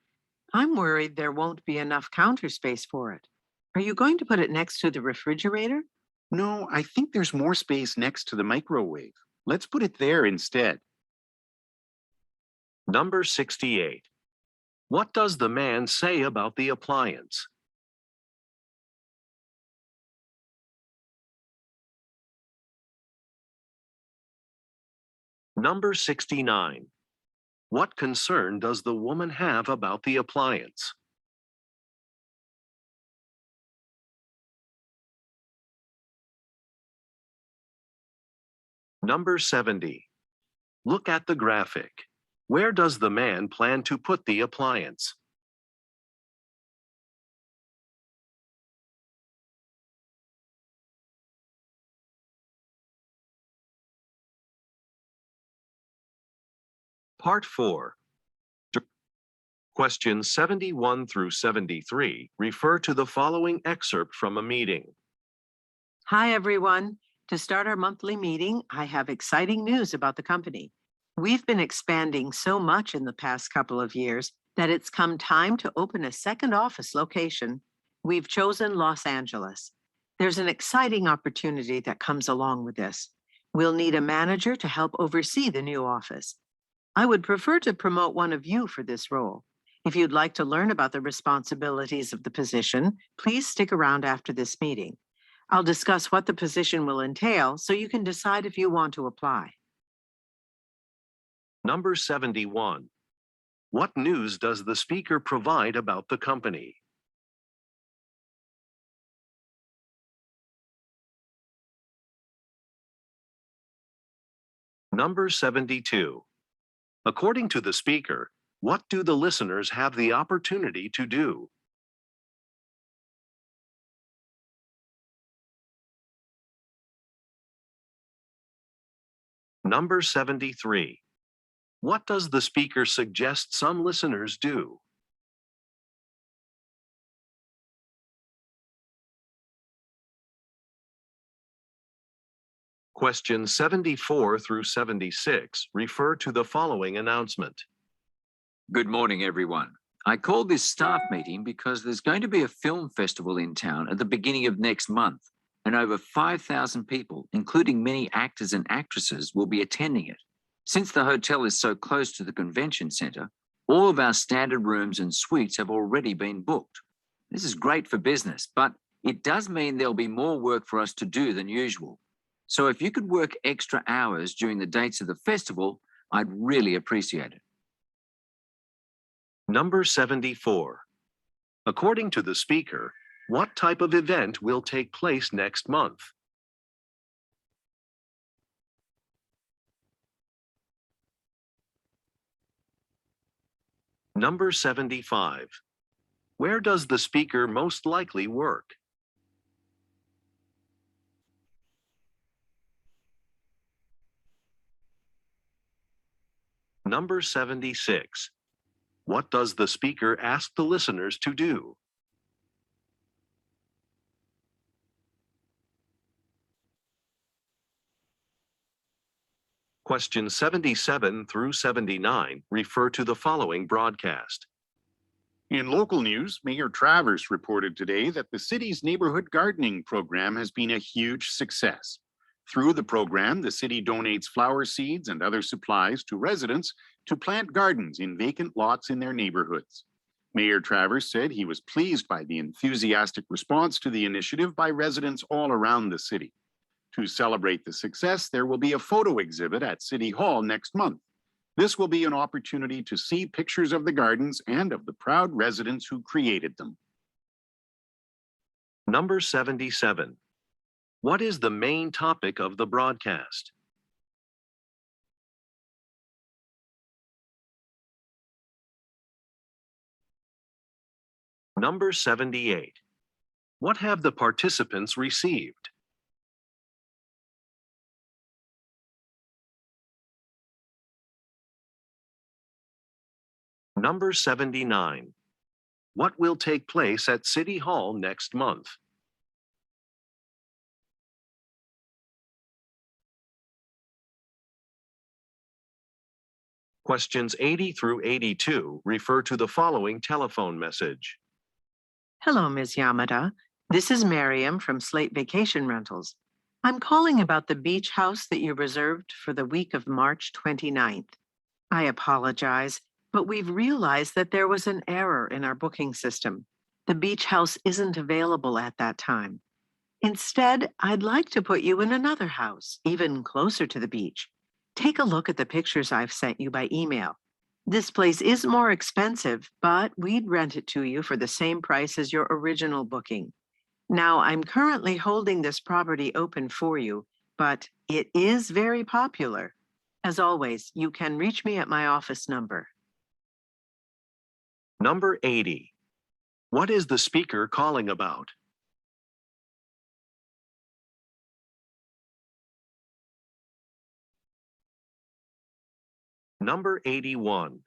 I'm worried there won't be enough counter space for it. Are you going to put it next to the refrigerator? No, I think there's more space next to the microwave. Let's put it there instead. Number 68. What does the man say about the appliance? Number 69. What concern does the woman have about the appliance? Number 70. Look at the graphic. Where does the man plan to put the appliance? Part 4. Questions 71 through 73 refer to the following excerpt from a meeting. Hi, everyone. To start our monthly meeting, I have exciting news about the company. We've been expanding so much in the past couple of years that it's come time to open a second office location. We've chosen Los Angeles. There's an exciting opportunity that comes along with this. We'll need a manager to help oversee the new office. I would prefer to promote one of you for this role. If you'd like to learn about the responsibilities of the position, please stick around after this meeting. I'll discuss what the position will entail so you can decide if you want to apply. Number 71. What news does the speaker provide about the company? Number 72. According to the speaker, what do the listeners have the opportunity to do? Number 73. What does the speaker suggest some listeners do? Questions 74 through 76 refer to the following announcement. Good morning, everyone. I called this staff meeting because there's going to be a film festival in town at the beginning of next month, and over 5,000 people, including many actors and actresses, will be attending it. Since the hotel is so close to the convention center, all of our standard rooms and suites have already been booked. This is great for business, but it does mean there'll be more work for us to do than usual. So if you could work extra hours during the dates of the festival, I'd really appreciate it. Number 74. According to the speaker, what type of event will take place next month? Number 75. Where does the speaker most likely work? Number 76. What does the speaker ask the listeners to do? Questions 77 through 79 refer to the following broadcast. In local news, Mayor Travers reported today that the city's neighborhood gardening program has been a huge success. Through the program, the city donates flower seeds and other supplies to residents to plant gardens in vacant lots in their neighborhoods. Mayor Travers said he was pleased by the enthusiastic response to the initiative by residents all around the city. To celebrate the success, there will be a photo exhibit at City Hall next month. This will be an opportunity to see pictures of the gardens and of the proud residents who created them. Number 77. What is the main topic of the broadcast? Number 78. What have the participants received? Number 79. What will take place at City Hall next month? Questions 80 through 82 refer to the following telephone message. Hello, Ms. Yamada. This is Miriam from Slate Vacation Rentals. I'm calling about the beach house that you reserved for the week of March 29th. I apologize, but we've realized that there was an error in our booking system. The beach house isn't available at that time. Instead, I'd like to put you in another house, even closer to the beach. Take a look at the pictures I've sent you by email. This place is more expensive, but we'd rent it to you for the same price as your original booking. Now, I'm currently holding this property open for you, but it is very popular. As always, you can reach me at my office number. Number 80. What is the speaker calling about? Number 81.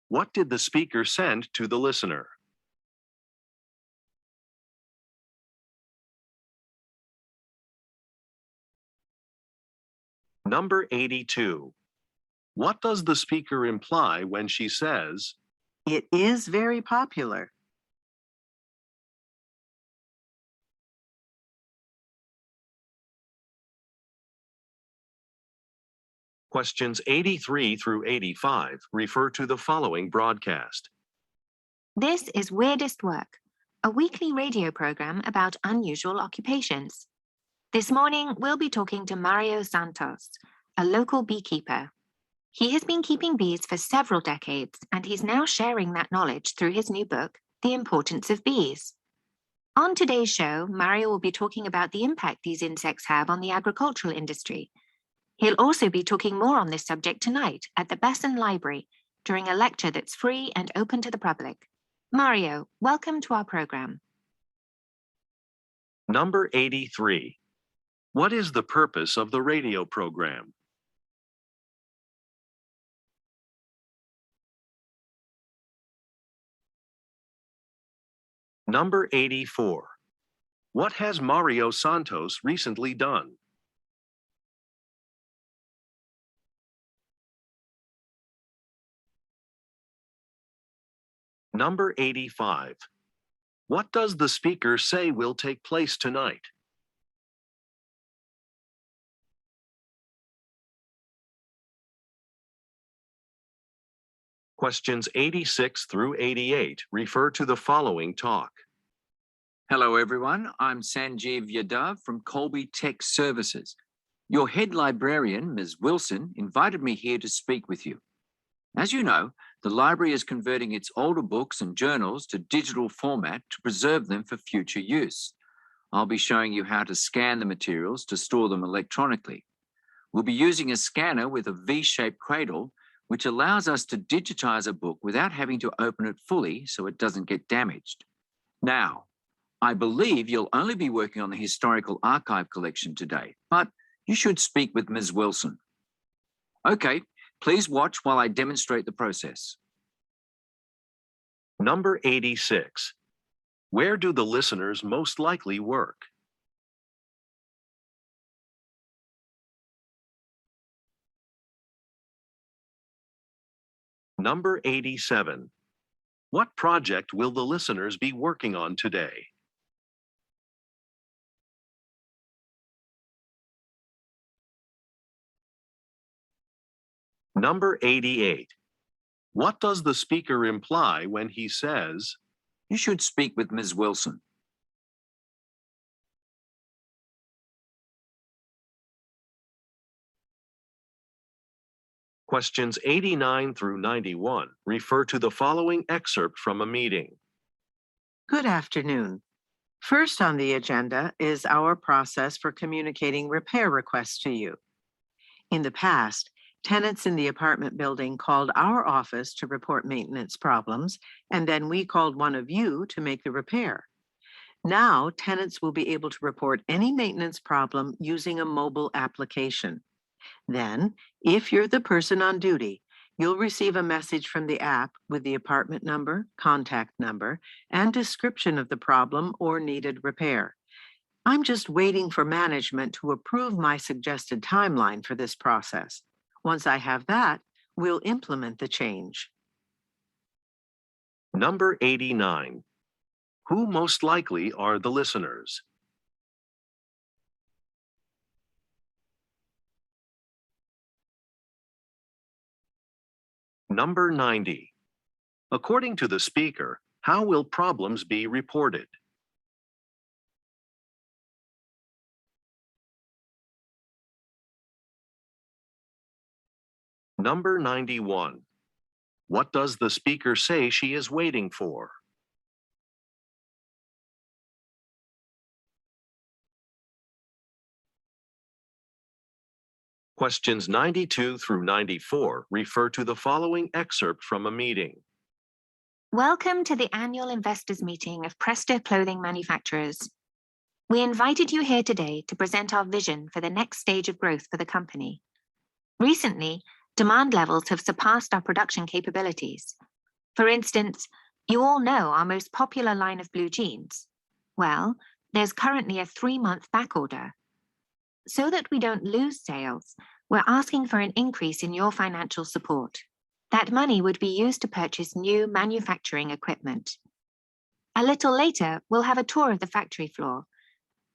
What did the speaker send to the listener? Number 82. What does the speaker imply when she says, It is very popular? Questions 83 through 85 refer to the following broadcast. This is Weirdest Work, a weekly radio program about unusual occupations. This morning, we'll be talking to Mario Santos, a local beekeeper. He has been keeping bees for several decades, and he's now sharing that knowledge through his new book, The Importance of Bees. On today's show, Mario will be talking about the impact these insects have on the agricultural industry. He'll also be talking more on this subject tonight at the Besson Library during a lecture that's free and open to the public. Mario, welcome to our program. Number 83. What is the purpose of the radio program? Number 84. What has Mario Santos recently done? Number 85. What does the speaker say will take place tonight? Questions 86 through 88 refer to the following talk. Hello, everyone. I'm Sanjeev Yadav from Colby Tech Services. Your head librarian, Ms. Wilson, invited me here to speak with you. As you know, the library is converting its older books and journals to digital format to preserve them for future use. I'll be showing you how to scan the materials to store them electronically. We'll be using a scanner with a V-shaped cradle, which allows us to digitize a book without having to open it fully so it doesn't get damaged. Now, I believe you'll only be working on the historical archive collection today, but you should speak with Ms. Wilson. Okay, please watch while I demonstrate the process. Number 86. Where do the listeners most likely work? Number 87. What project will the listeners be working on today? Number 88. What does the speaker imply when he says, You should speak with Ms. Wilson? Questions 89 through 91 refer to the following excerpt from a meeting. Good afternoon. First on the agenda is our process for communicating repair requests to you. In the past, tenants in the apartment building called our office to report maintenance problems, and then we called one of you to make the repair. Now, tenants will be able to report any maintenance problem using a mobile application. Then, if you're the person on duty, you'll receive a message from the app with the apartment number, contact number, and description of the problem or needed repair. I'm just waiting for management to approve my suggested timeline for this process. Once I have that, we'll implement the change. Number 89. Who most likely are the listeners? Number 90. According to the speaker, how will problems be reported? Number 91. What does the speaker say she is waiting for? Questions 92 through 94 refer to the following excerpt from a meeting. Welcome to the annual investors meeting of Presta Clothing Manufacturers. We invited you here today to present our vision for the next stage of growth for the company. Recently, demand levels have surpassed our production capabilities. For instance, you all know our most popular line of blue jeans. Well, there's currently a 3-month backorder. So that we don't lose sales, we're asking for an increase in your financial support. That money would be used to purchase new manufacturing equipment. A little later, we'll have a tour of the factory floor.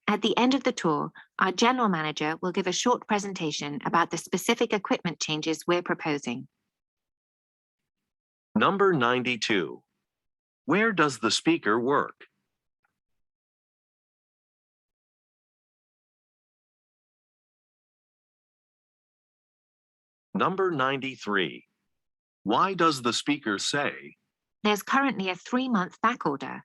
At the end of the tour, our general manager will give a short presentation about the specific equipment changes we're proposing. Number 92. Where does the speaker work? Number 93. Why does the speaker say, There's currently a 3-month backorder?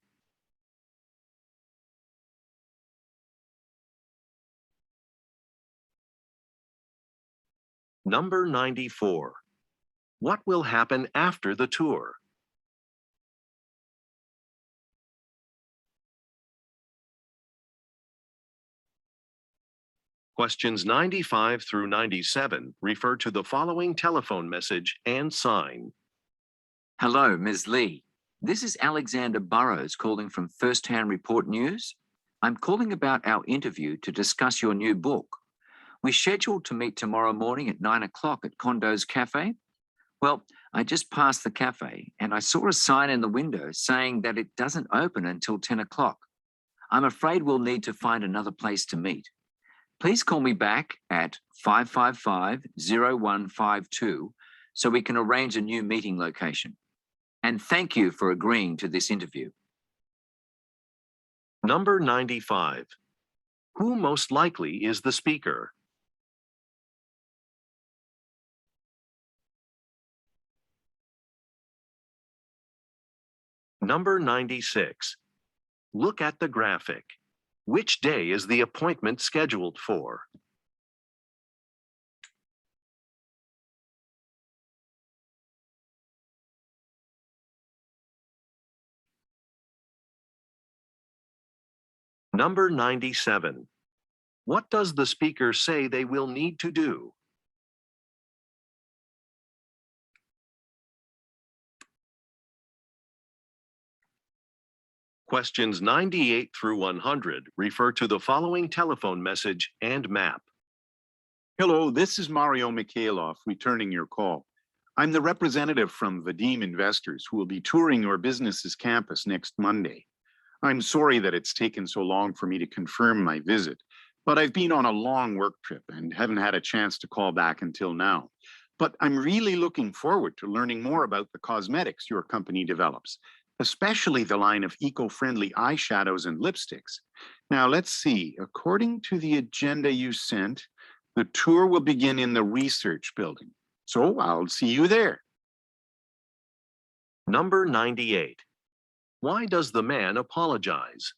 Number 94. What will happen after the tour? Questions 95 through 97 refer to the following telephone message and sign. Hello, Ms. Lee. This is Alexander Burrows calling from First Hand Report News. I'm calling about our interview to discuss your new book. We're scheduled to meet tomorrow morning at 9 o'clock at Condo's Cafe. Well, I just passed the cafe and I saw a sign in the window saying that it doesn't open until 10 o'clock. I'm afraid we'll need to find another place to meet. Please call me back at 555-0152 so we can arrange a new meeting location. And thank you for agreeing to this interview. Number 95. Who most likely is the speaker? Number 96. Look at the graphic. Which day is the appointment scheduled for? Number 97. What does the speaker say they will need to do? Questions 98 through 100 refer to the following telephone message and map. Hello, this is Mario Mikhailov returning your call. I'm the representative from Vadim Investors who will be touring your business's campus next Monday. I'm sorry that it's taken so long for me to confirm my visit, but I've been on a long work trip and haven't had a chance to call back until now. But I'm really looking forward to learning more about the cosmetics your company develops, especially the line of eco-friendly eyeshadows and lipsticks. Now, let's see. According to the agenda you sent, the tour will begin in the research building. So I'll see you there. Number 98. Why does the man apologize?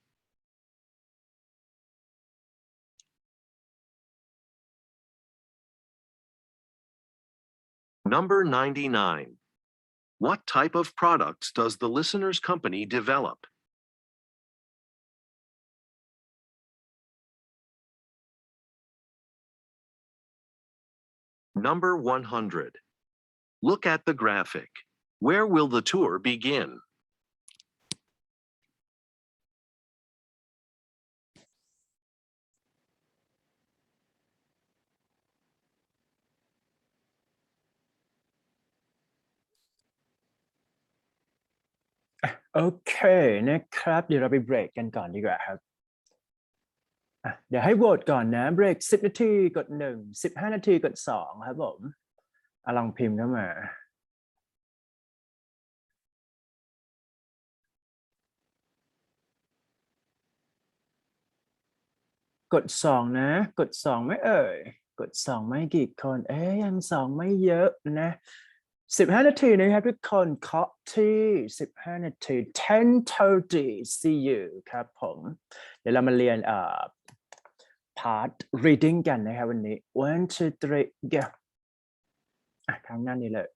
Number 99. What type of products does the listener's company develop? Number 100. Look at the graphic. Where will the tour begin? OK นะครับเดี๋ยวเราไปเบรกกันก่อนดีกว่าครับเดี๋ยวให้โหวตก่อนนะเบรก10 นาทีกด1 15 นาทีกด2ครับผมลองพิมพ์เข้ามากด2นะกด2ไม่เอ่ยกด2ไม่กี่คนยัง2ไม่เยอะนะ15 นาทีนะครับทุกคนเคาะที่15 นาที10:30 see you ครับผมเดี๋ยวเรามาเรียนpart reading กันนะครับวันนี้ 1 2 3 go ทางหน้านี้เลย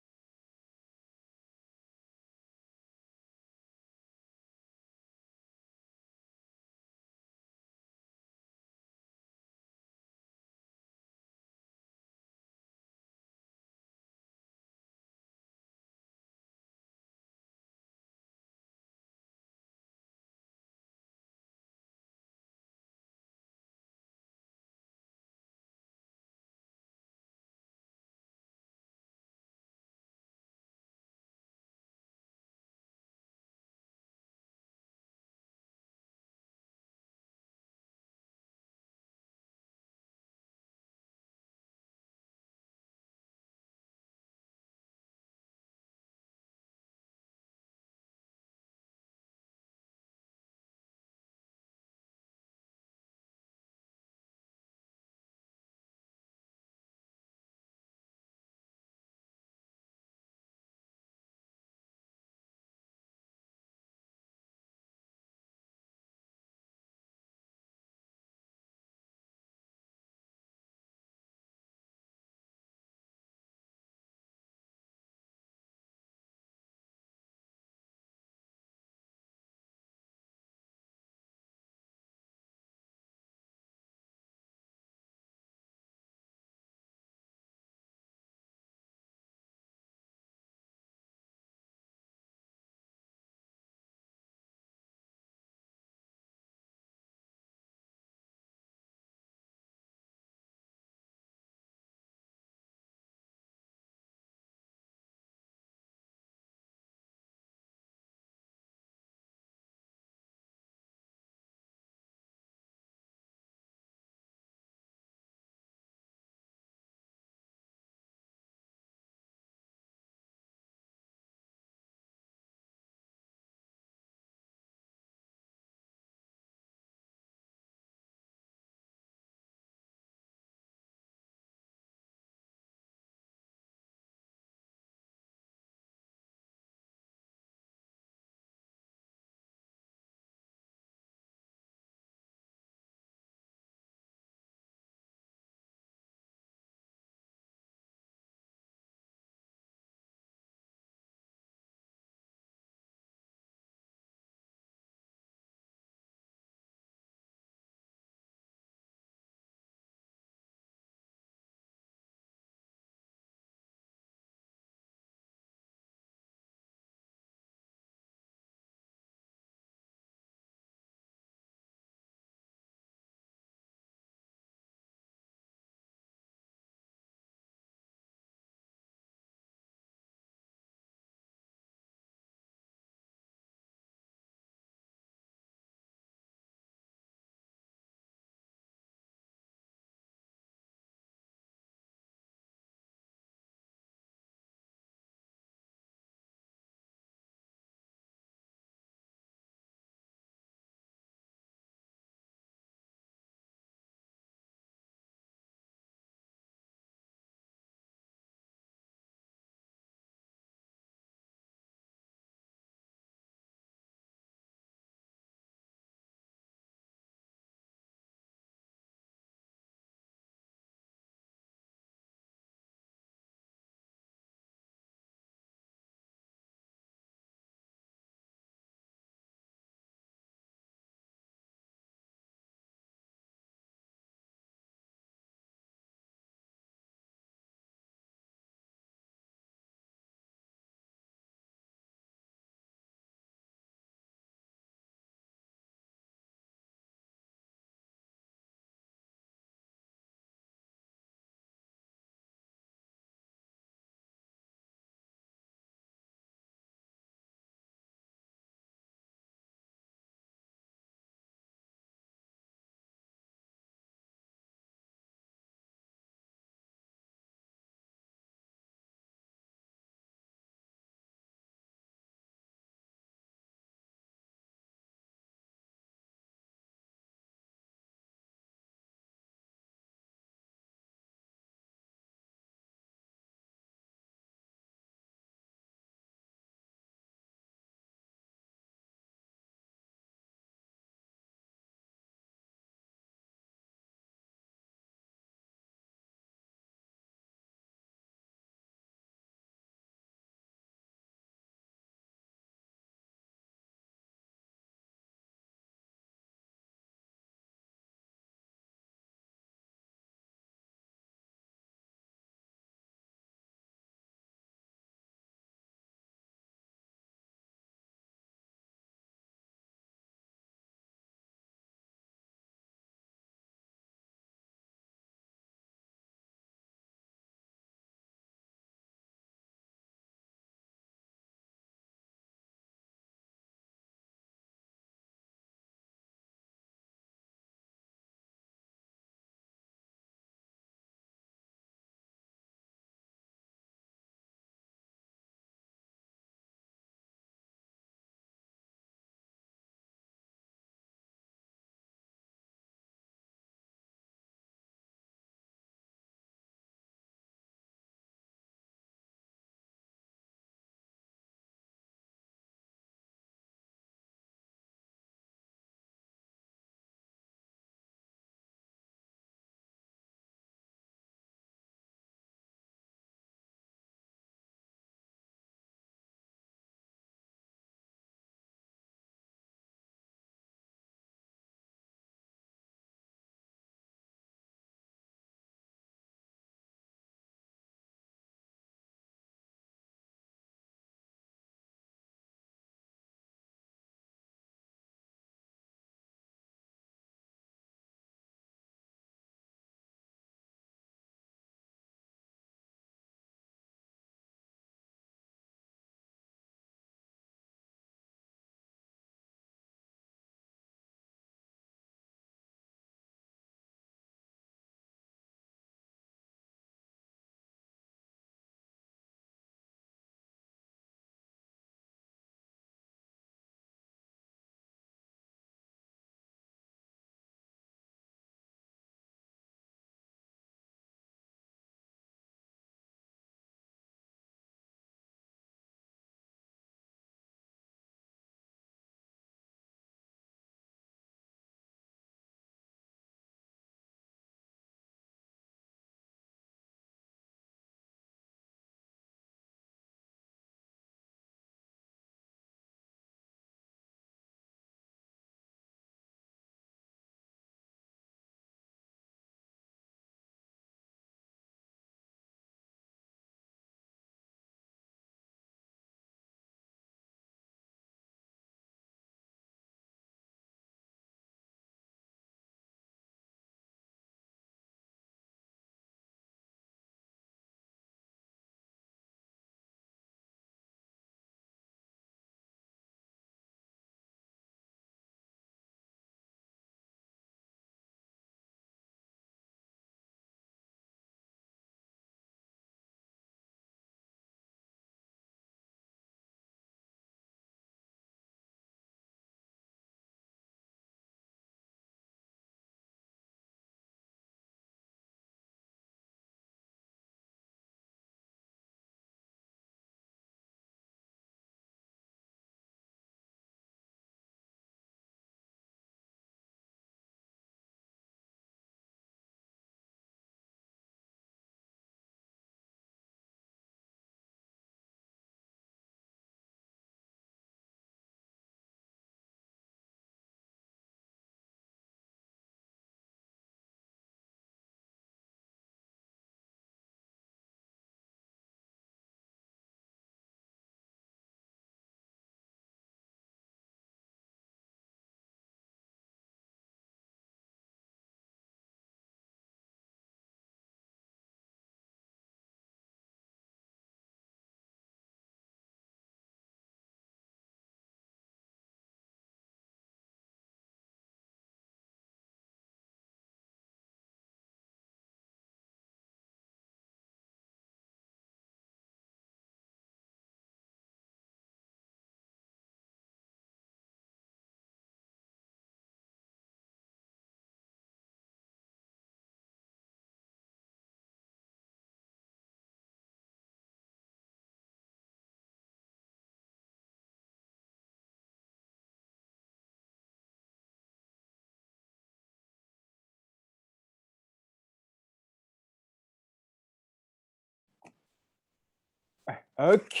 โอเค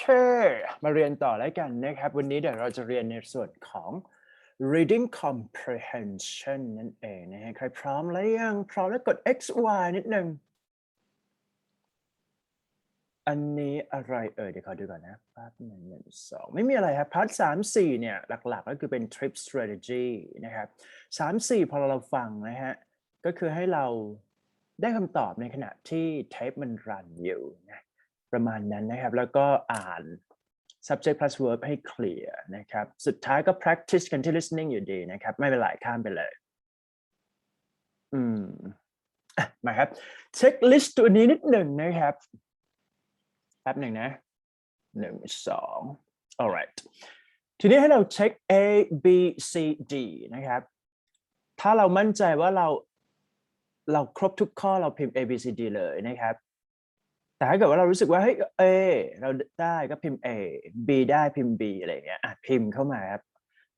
มาเรียนต่อแล้วกันนะครับวันนี้เดี๋ยวเราจะเรียนในส่วนของ reading comprehension นั่นเองนะฮะใครพร้อมแล้วยังพร้อมแล้วกด X Y นิดนึงอันนี้อะไรเอ่ยเดี๋ยวขอดูก่อนนะพาร์ท1 1 2ไม่มีอะไรครับพาร์ท3 4เนี่ยหลักๆก็คือเป็น trip strategy นะครับ3 4พอเราฟังนะฮะก็คือให้เราได้คำตอบในขณะที่เทปมันรันอยู่นะประมาณนั้นนะครับแล้วก็อ่าน subject plus verb ให้เคลียร์นะครับสุดท้ายก็ practice กันที่ listening อยู่ดีนะครับไม่เป็นไรข้ามไปเลยมาครับเช็คลิสต์ตัวนี้นิดหนึ่งนะครับแป๊บหนึ่งนะ1 2 alright ทีนี้ให้เราเช็ค A B C D นะครับถ้าเรามั่นใจว่าเราครบทุกข้อเราพิมพ์ A B C D เลยนะครับแต่ถ้าเกิดว่าเรารู้สึกว่าเฮ้ย A เราได้ก็พิมพ์ A B ได้พิมพ์ B อะไรอย่างเงี้ยพิมพ์เข้ามาครับ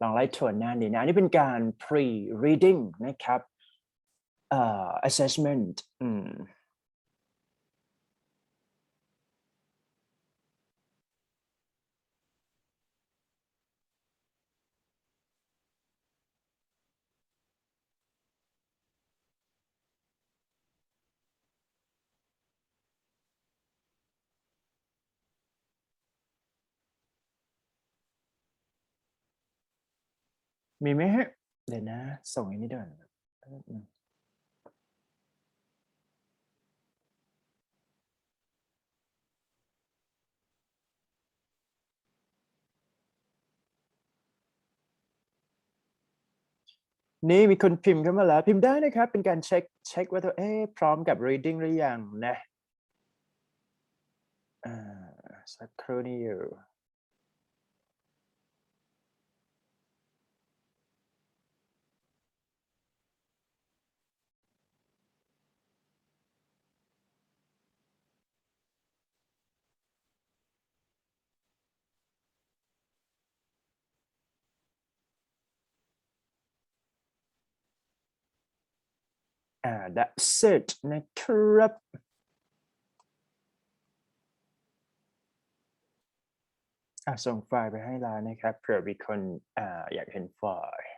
ลองไล่ทวนหน้านี้นะนี่เป็นการ pre reading นะครับassessment มีไหมฮะเดี๋ยวนะส่งอันนี้ด้วยนี่มีคนพิมพ์เข้ามาแล้วพิมพ์ได้นะครับเป็นการเช็คว่าตัวพร้อมกับ reading หรือยังนะสักครู่นี้อยู่that's it นะครับส่งไฟล์ไปให้แล้วนะครับเผื่อมีคนอยากเห็นไฟล์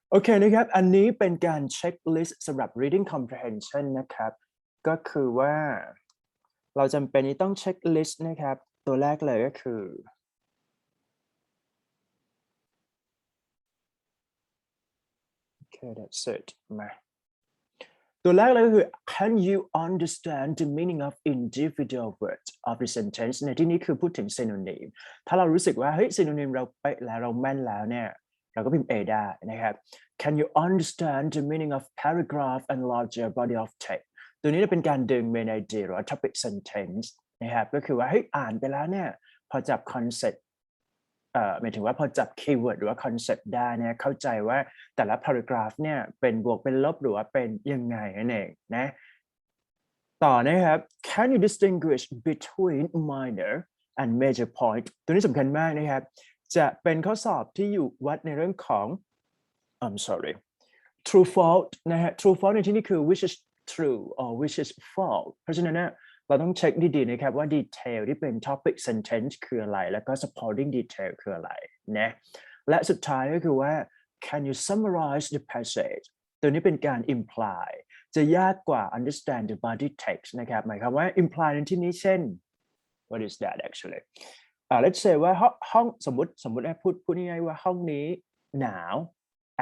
โอเคนะครับอันนี้เป็นการเช็คลิสต์สำหรับ reading comprehension นะครับก็คือว่าเราจำเป็นที่ต้องเช็คลิสต์นะครับตัวแรกเลยก็คือโอเค that's it มาตัวแรกเลยก็คือ can you understand the meaning of individual words of the sentence ในที่นี้คือพูดถึง synonym ถ้าเรารู้สึกว่าเฮ้ย synonym เราเป๊ะแล้วเราแม่นแล้วเนี่ยเราก็พิมพ์ A ได้นะครับ can you understand the meaning of paragraph and larger body of text ตัวนี้จะเป็นการดึง main idea หรือว่า topic sentence นะครับก็คือว่าเฮ้ยอ่านไปแล้วเนี่ยพอจับ conceptหมายถึงว่าพอจับคีย์เวิร์ดหรือว่าคอนเซ็ปต์ได้เนี่ยเข้าใจว่าแต่ละ paragraph เนี่ยเป็นบวกเป็นลบหรือว่าเป็นยังไงนั่นเองนะต่อนะครับ can you distinguish between minor and major point ตัวนี้สำคัญมากนะครับจะเป็นข้อสอบที่อยู่วัดในเรื่องของ I'm sorry true false นะฮะ true false ในที่นี้คือ which is true or which is false เพราะฉะนั้นเนี่ยเราต้องเช็คดีๆนะครับว่าดีเทลที่เป็น topic sentence คืออะไรแล้วก็ supporting detail คืออะไรนะและสุดท้ายก็คือว่า can you summarize the passage ตัวนี้เป็นการ imply จะยากกว่า understand the body text นะครับหมายความว่า imply ในที่นี้เช่น what is that actually let's say ว่าห้องสมมติพูดง่ายๆว่าห้องนี้หนาว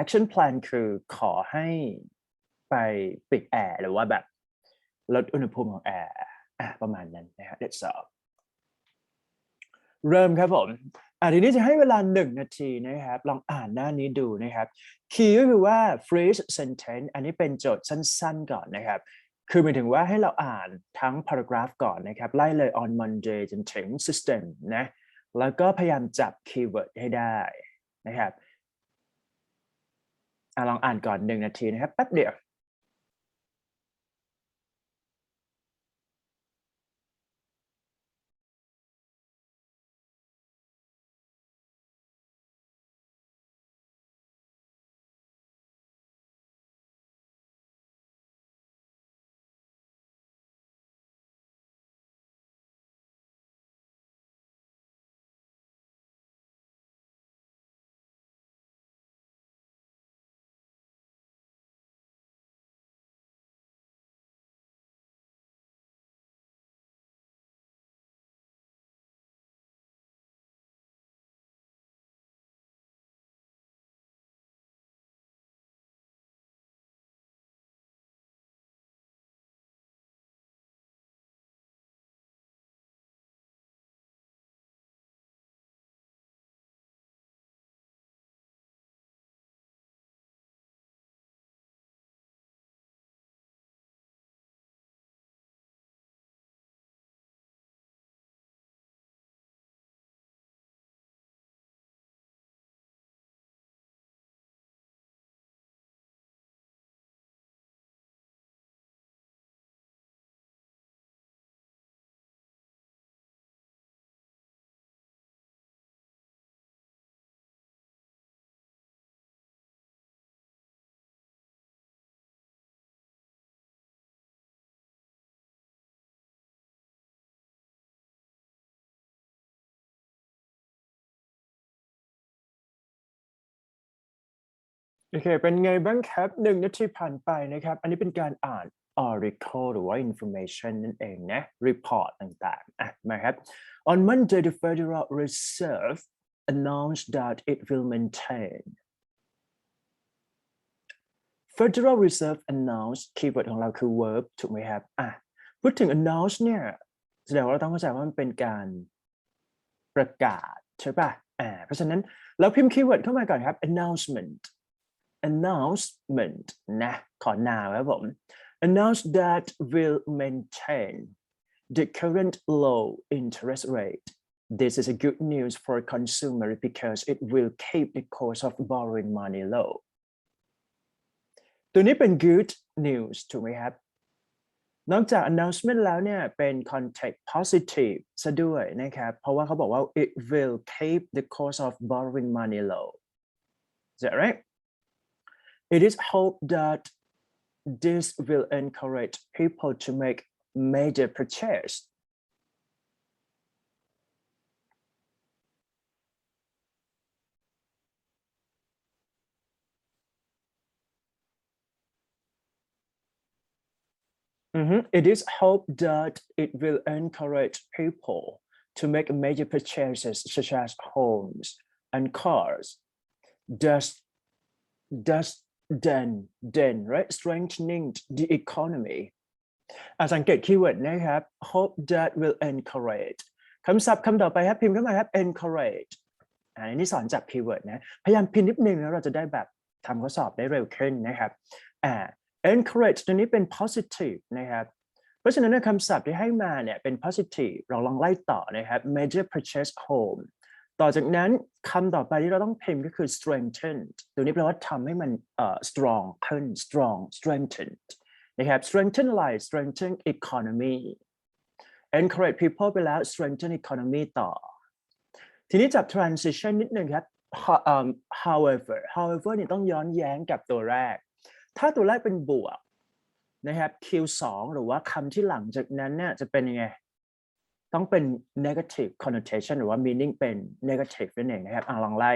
action plan คือขอให้ไปปิดแอร์หรือว่าแบบลดอุณหภูมิของแอร์ประมาณนั้นนะครับ let's start เริ่มครับผมทีนี้จะให้เวลา1 นาทีนะครับลองอ่านหน้านี้ดูนะครับคีย์ก็คือว่า phrase sentence อันนี้เป็นโจทย์สั้นๆก่อนนะครับคือหมายถึงว่าให้เราอ่านทั้ง paragraph ก่อนนะครับไล่เลย on Monday จนถึง system นะแล้วก็พยายามจับคีย์เวิร์ดให้ได้นะครับลองอ่านก่อน1 นาทีนะครับแป๊บเดียว โอเคเป็นไงบ้างครับ1 นาทีผ่านไปนะครับอันนี้เป็นการอ่าน article หรือว่า information นั่นเองนะ report ต่างๆมาครับ On Monday the Federal Reserve announced that it will maintain Federal Reserve announced keyword ของเราคือ verb ถูกไหมครับพูดถึง announce เนี่ยแสดงว่าเราต้องเข้าใจว่ามันเป็นการประกาศใช่ป่ะเพราะฉะนั้นเราพิมพ์คีย์เวิร์ดเข้ามาก่อนครับ announcement นะขอนาวครับผม announce that will maintain the current low interest rate. This is a good news for consumers because it will keep the cost of borrowing money low. ตัวนี้เป็น good news ถูกไหมครับนอกจาก announcement แล้วเนี่ยเป็น context positive ซะด้วยนะครับเพราะว่าเขาบอกว่า it will keep the cost of borrowing money low. Is that right? It is hoped that this will encourage people to make major purchase. It is hoped that it will encourage people to make major purchases such as homes and cars. Then right strengthening the economy. สังเกตคีย์เวิร์ดนะครับ hope that will encourage คำศัพท์คำต่อไปครับพิมพ์เข้ามาครับ encourage อันนี้สอนจับคีย์เวิร์ดนะพยายามพิมพ์นิดนึงแล้วเราจะได้แบบทำข้อสอบได้เร็วขึ้นนะครับencourage ตัวนี้เป็น positive นะครับเพราะฉะนั้นคำศัพท์ที่ให้มาเนี่ยเป็น positive เราลองไล่ต่อนะครับ major purchase home ต่อจากนั้นคำต่อไปที่เราต้องพิมพ์ก็คือ strengthen ตัวนี้แปลว่าทำให้มันstrong ขึ้น strengthen นะครับ strengthen อะไร strengthen economy encourage people ไปแล้ว strengthen economy ต่อทีนี้จับ transition นิดนึงครับ however เนี่ยต้องย้อนแย้งกับตัวแรกถ้าตัวแรกเป็นบวกนะครับ Q2 หรือว่าคำที่หลังจากนั้นเนี่ยจะเป็นยังไงต้องเป็น negative connotation หรือว่า meaning เป็น negative นั่นเองนะครับลองไล่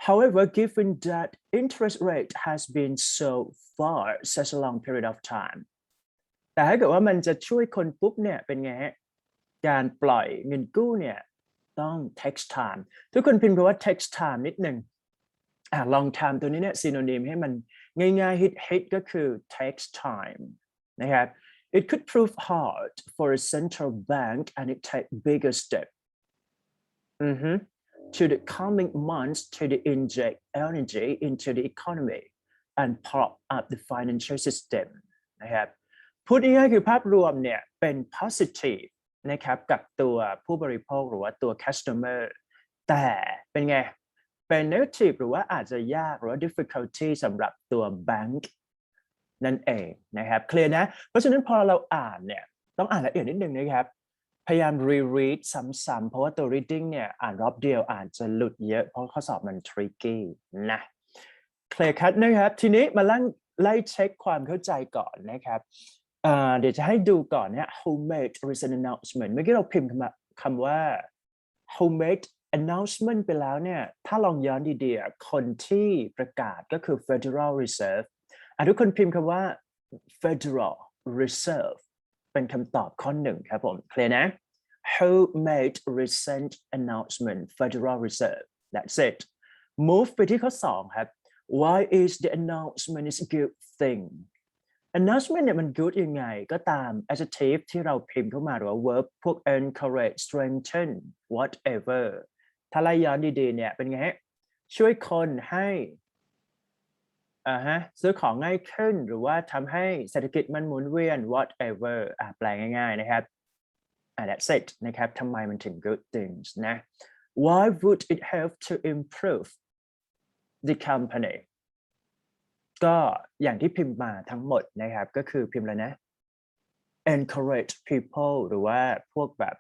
However, given that interest rate has been so far such a long period of time แต่ถ้าเกิดว่ามันจะช่วยคนปุ๊บเนี่ยเป็นไงฮะการปล่อยเงินกู้เนี่ยต้อง takes time ทุกคนพิมพ์คำว่า takes time นิดหนึ่งlong time ตัวนี้เนี่ย synonym ให้มันง่ายๆ hit ก็คือ takes time นะครับ It could prove hard for a central bank and it take bigger step to the coming months to inject energy into the economy and prop up the financial system นะครับพูดง่ายๆคือภาพรวมเนี่ยเป็น positive นะครับกับตัวผู้บริโภคหรือว่าตัว customer แต่เป็นไงเป็น negative หรือว่าอาจจะยากหรือว่า difficulty สำหรับตัว bank นั่นเองนะครับเคลียร์นะเพราะฉะนั้นพอเราอ่านเนี่ยต้องอ่านละเอียดนิดนึงนะครับพยายาม reread ซ้ำๆเพราะว่าตัว reading เนี่ยอ่านรอบเดียวอาจจะหลุดเยอะเพราะข้อสอบมัน tricky นะเคลียร์คัดนะครับทีนี้มาไล่เช็คความเข้าใจก่อนนะครับเดี๋ยวจะให้ดูก่อนเนี่ย who made recent announcement เมื่อกี้เราพิมพ์คำว่า who made announcement ไปแล้วเนี่ยถ้าลองย้อนดีๆคนที่ประกาศก็คือ Federal Reserve ทุกคนพิมพ์คำว่า Federal Reserve เป็นคำตอบข้อ1ครับผมเคลียร์นะ Who made recent announcement Federal Reserve that's it move ไปที่ข้อ2ครับ Why is the announcement is a good thing announcement เนี่ยมัน good ยังไงก็ตาม adjective ที่เราพิมพ์เข้ามาหรือว่า verb พวก encourage strengthen whatever ถ้าไล่ย้อนดีๆเนี่ยเป็นไงฮะช่วยคนให้ซื้อของง่ายขึ้นหรือว่าทำให้เศรษฐกิจมันหมุนเวียน whatever แปลง่ายๆนะครับthat's it นะครับทำไมมันถึง good things นะ Why would it help to improve the company ก็อย่างที่พิมพ์มาทั้งหมดนะครับก็คือพิมพ์อะไรนะ encourage people หรือว่าพวกแบบ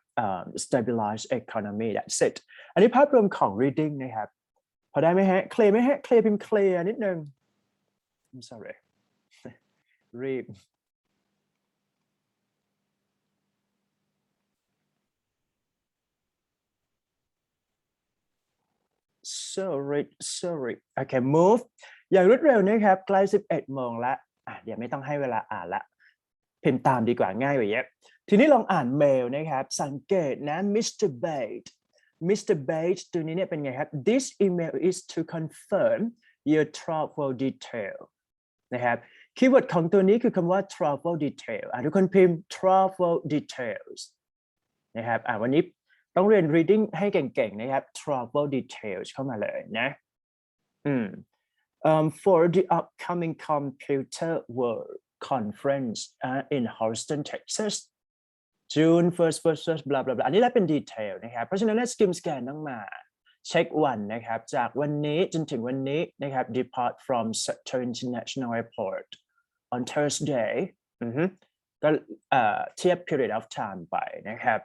stabilize economy that's it อันนี้ภาพรวมของ reading นะครับพอได้ไหมฮะเคลียร์ไหมฮะเคลียร์พิมพ์เคลียร์นิดนึง I'm sorry read sorry okay move อย่างรวดเร็วนะครับใกล้11 โมงแล้วเดี๋ยวไม่ต้องให้เวลาอ่านละพิมพ์ตามดีกว่าง่ายกว่าเยอะทีนี้ลองอ่านเมลนะครับสังเกตนะ Mr. Bates ตัวนี้เนี่ยเป็นไงครับ This email is to confirm your travel detail นะครับคีย์เวิร์ดของตัวนี้คือคำว่า travel detail ทุกคนพิมพ์ travel details นะครับวันนี้ต้องเรียน reading ให้เก่งๆนะครับ travel details เข้ามาเลยนะ for the upcoming computer world conference in Houston Texas June 1st blah blah blah อันนี้แล้วเป็น detail นะครับเพราะฉะนั้น skim scan ต้องมาเช็ควันนะครับจากวันนี้จนถึงวันนี้นะครับ depart from Seattle International Airport on Thursday ก็เทียบ period of time ไปนะครับ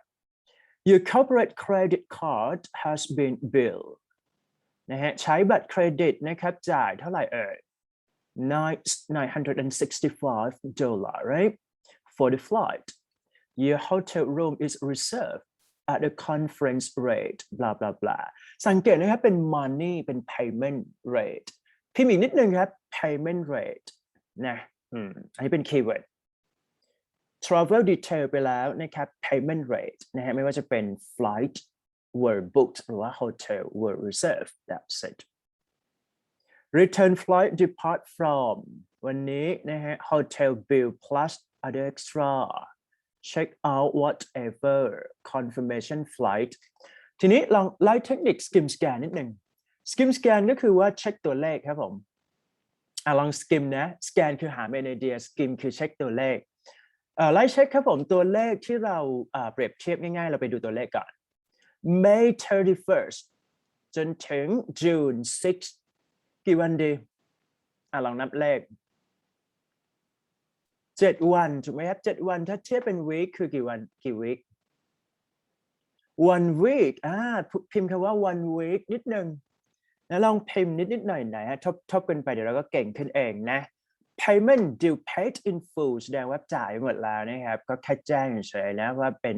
Your corporate credit card has been billed นะฮะใช้บัตรเครดิตนะครับจ่ายเท่าไหร่$965 right for the flight Your hotel room is reserved at the conference rate blah blah blah สังเกตนะครับเป็น money เป็น payment rate พิมพ์อีกนิดนึงครับ payment rate นะอันนี้เป็น keyword travel detail ไปแล้วนะครับ payment rate นะฮะไม่ว่าจะเป็น flight were booked หรือว่า hotel were reserved that's it return flight depart from วันนี้นะฮะ hotel bill plus other extra check out whatever confirmation flight ทีนี้ลองไล่เทคนิค skim scan นิดหนึ่ง skim scan ก็คือว่าเช็คตัวเลขครับผมลอง skim นะ scan คือหาเป็นไอเดีย skim คือเช็คตัวเลขไล่เช็คครับผมตัวเลขที่เราเปรียบเทียบง่ายๆเราไปดูตัวเลขก่อน May 31st จนถึง June 6กี่วันดีลองนับเลข7 วันถูกไหมครับ7 วันถ้าเทียบเป็น week คือกี่วันกี่ week one week พิมพ์คำว่า one week นิดนึงแล้วลองพิมพ์นิดหน่อยนะฮะทบกันไปเดี๋ยวเราก็เก่งขึ้นเองนะ payment due paid in full แสดงว่าจ่ายหมดแล้วนะครับก็แค่แจ้งเฉยๆนะว่าเป็น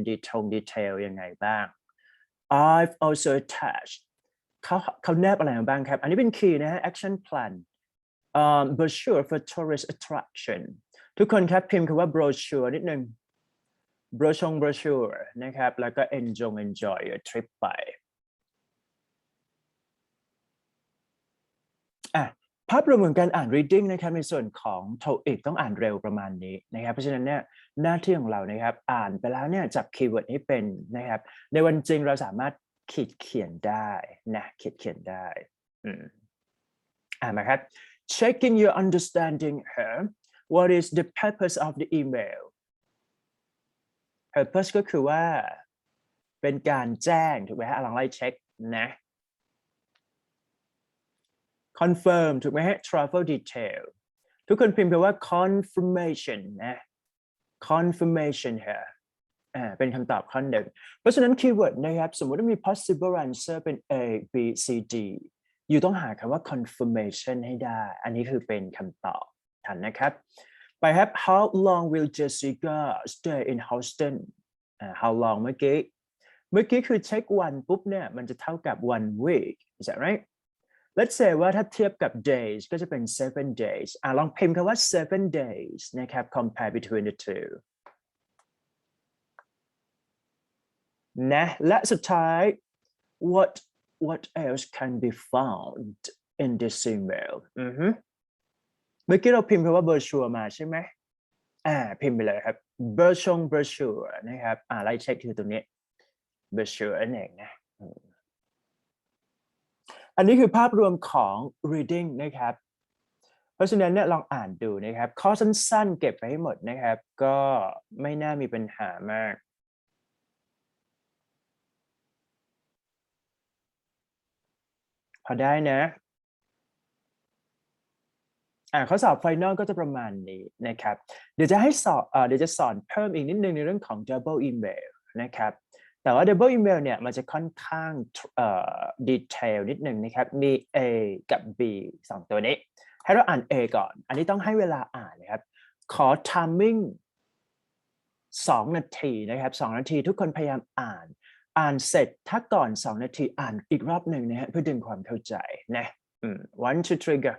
detail ยังไงบ้าง I've also attached เขาแนบอะไรมาบ้างครับอันนี้เป็น key นะฮะ action plan brochure for tourist attraction ทุกคนครับพิมพ์คำว่า brochure นิดนึง brochure นะครับแล้วก็ enjoy your trip ไปภาพรวมของการอ่าน reading นะครับในส่วนของ TOEIC ต้องอ่านเร็วประมาณนี้นะครับเพราะฉะนั้นเนี่ยหน้าที่ของเรานะครับอ่านไปแล้วเนี่ยจับคีย์เวิร์ดให้เป็นนะครับในวันจริงเราสามารถเขียนได้นะเขียนได้มาครับ checking your understanding here what is the purpose of the email purpose ก็คือว่าเป็นการแจ้งถูกไหมฮะลองไล่เช็คนะ confirm ถูกไหมฮะ travel detail ทุกคนพิมพ์คำว่า confirmation นะ confirmation here เป็นคำตอบข้อหนึ่งเพราะฉะนั้นคีย์เวิร์ดนะครับสมมติว่ามี possible answer เป็น A B C D อยู่ต้องหาคำว่า confirmation ให้ได้อันนี้คือเป็นคำตอบทันนะครับไปครับ how long will Jessica stay in Houston how long เมื่อกี้คือเช็ควันปุ๊บเนี่ยมันจะเท่ากับ one week is that right let's say ว่าถ้าเทียบกับ days ก็จะเป็น 7 days ลองพิมพ์คำว่า 7 days นะครับ compare between the two นะและสุดท้าย what else can be found in this email เมื่อกี้เราพิมพ์คำว่า brochure มาใช่ไหมพิมพ์ไปเลยครับ brochure นะครับไล่เช็คคือตรงนี้ brochure นั่นเองนะอันนี้คือภาพรวมของ reading นะครับเพราะฉะนั้นเนี่ยลองอ่านดูนะครับข้อสั้นๆเก็บไปให้หมดนะครับก็ไม่น่ามีปัญหามากพอได้นะข้อสอบ final ก็จะประมาณนี้นะครับเดี๋ยวจะสอนเพิ่มอีกนิดนึงในเรื่องของ double email นะครับแต่ว่า double email เนี่ยมันจะค่อนข้างdetail นิดนึงนะครับมี A กับ B 2 ตัวนี้ให้เราอ่าน A ก่อนอันนี้ต้องให้เวลาอ่านนะครับขอ timing 2 นาทีนะครับ2 นาทีทุกคนพยายามอ่านเสร็จถ้าก่อน2 นาทีอ่านอีกรอบหนึ่งนะฮะเพื่อดึงความเข้าใจนะ 1 2 3 go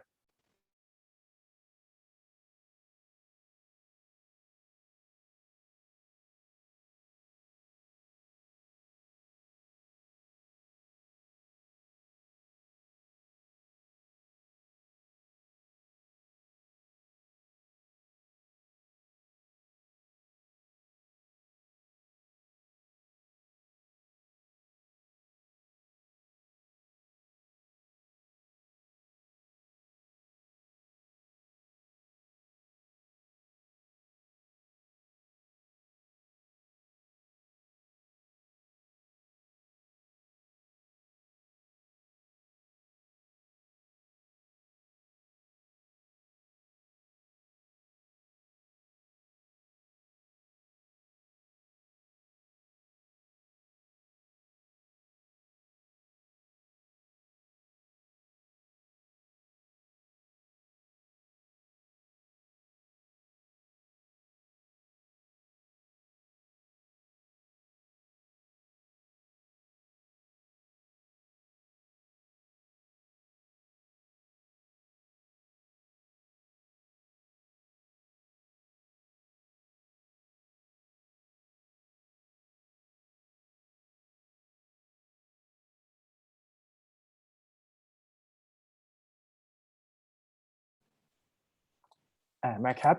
มาครับ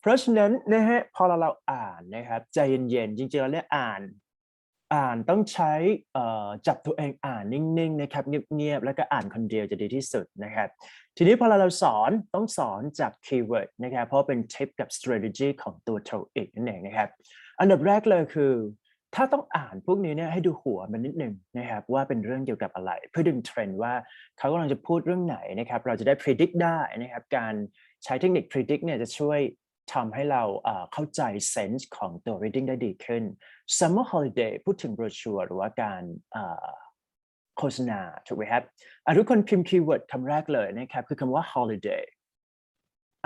เพราะฉะนั้นนะฮะพอเราอ่านนะครับใจเย็นๆจริงๆแล้วเนี่ยอ่านต้องใช้จับตัวเองอ่านนิ่งๆนะครับเงียบๆแล้วก็อ่านคนเดียวจะดีที่สุดนะครับทีนี้พอเราสอนต้องสอนจากคีย์เวิร์ดนะครับเพราะเป็น tip กับ strategy ของตัว TOEIC นั่นเองนะครับอันดับแรกเลยคือถ้าต้องอ่านพวกนี้เนี่ยให้ดูหัวมันนิดหนึ่งนะครับว่าเป็นเรื่องเกี่ยวกับอะไรเพื่อดึงเทรนด์ว่าเขากำลังจะพูดเรื่องไหนนะครับเราจะได้ predict ได้นะครับการใช้เทคนิค predict เนี่ยจะช่วยทำให้เราเข้าใจ sense ของตัว reading ได้ดีขึ้น summer holiday พูดถึง brochure หรือว่าการโฆษณาถูกไหมครับทุกคนพิมพ์คีย์เวิร์ดคำแรกเลยนะครับคือคำว่า holiday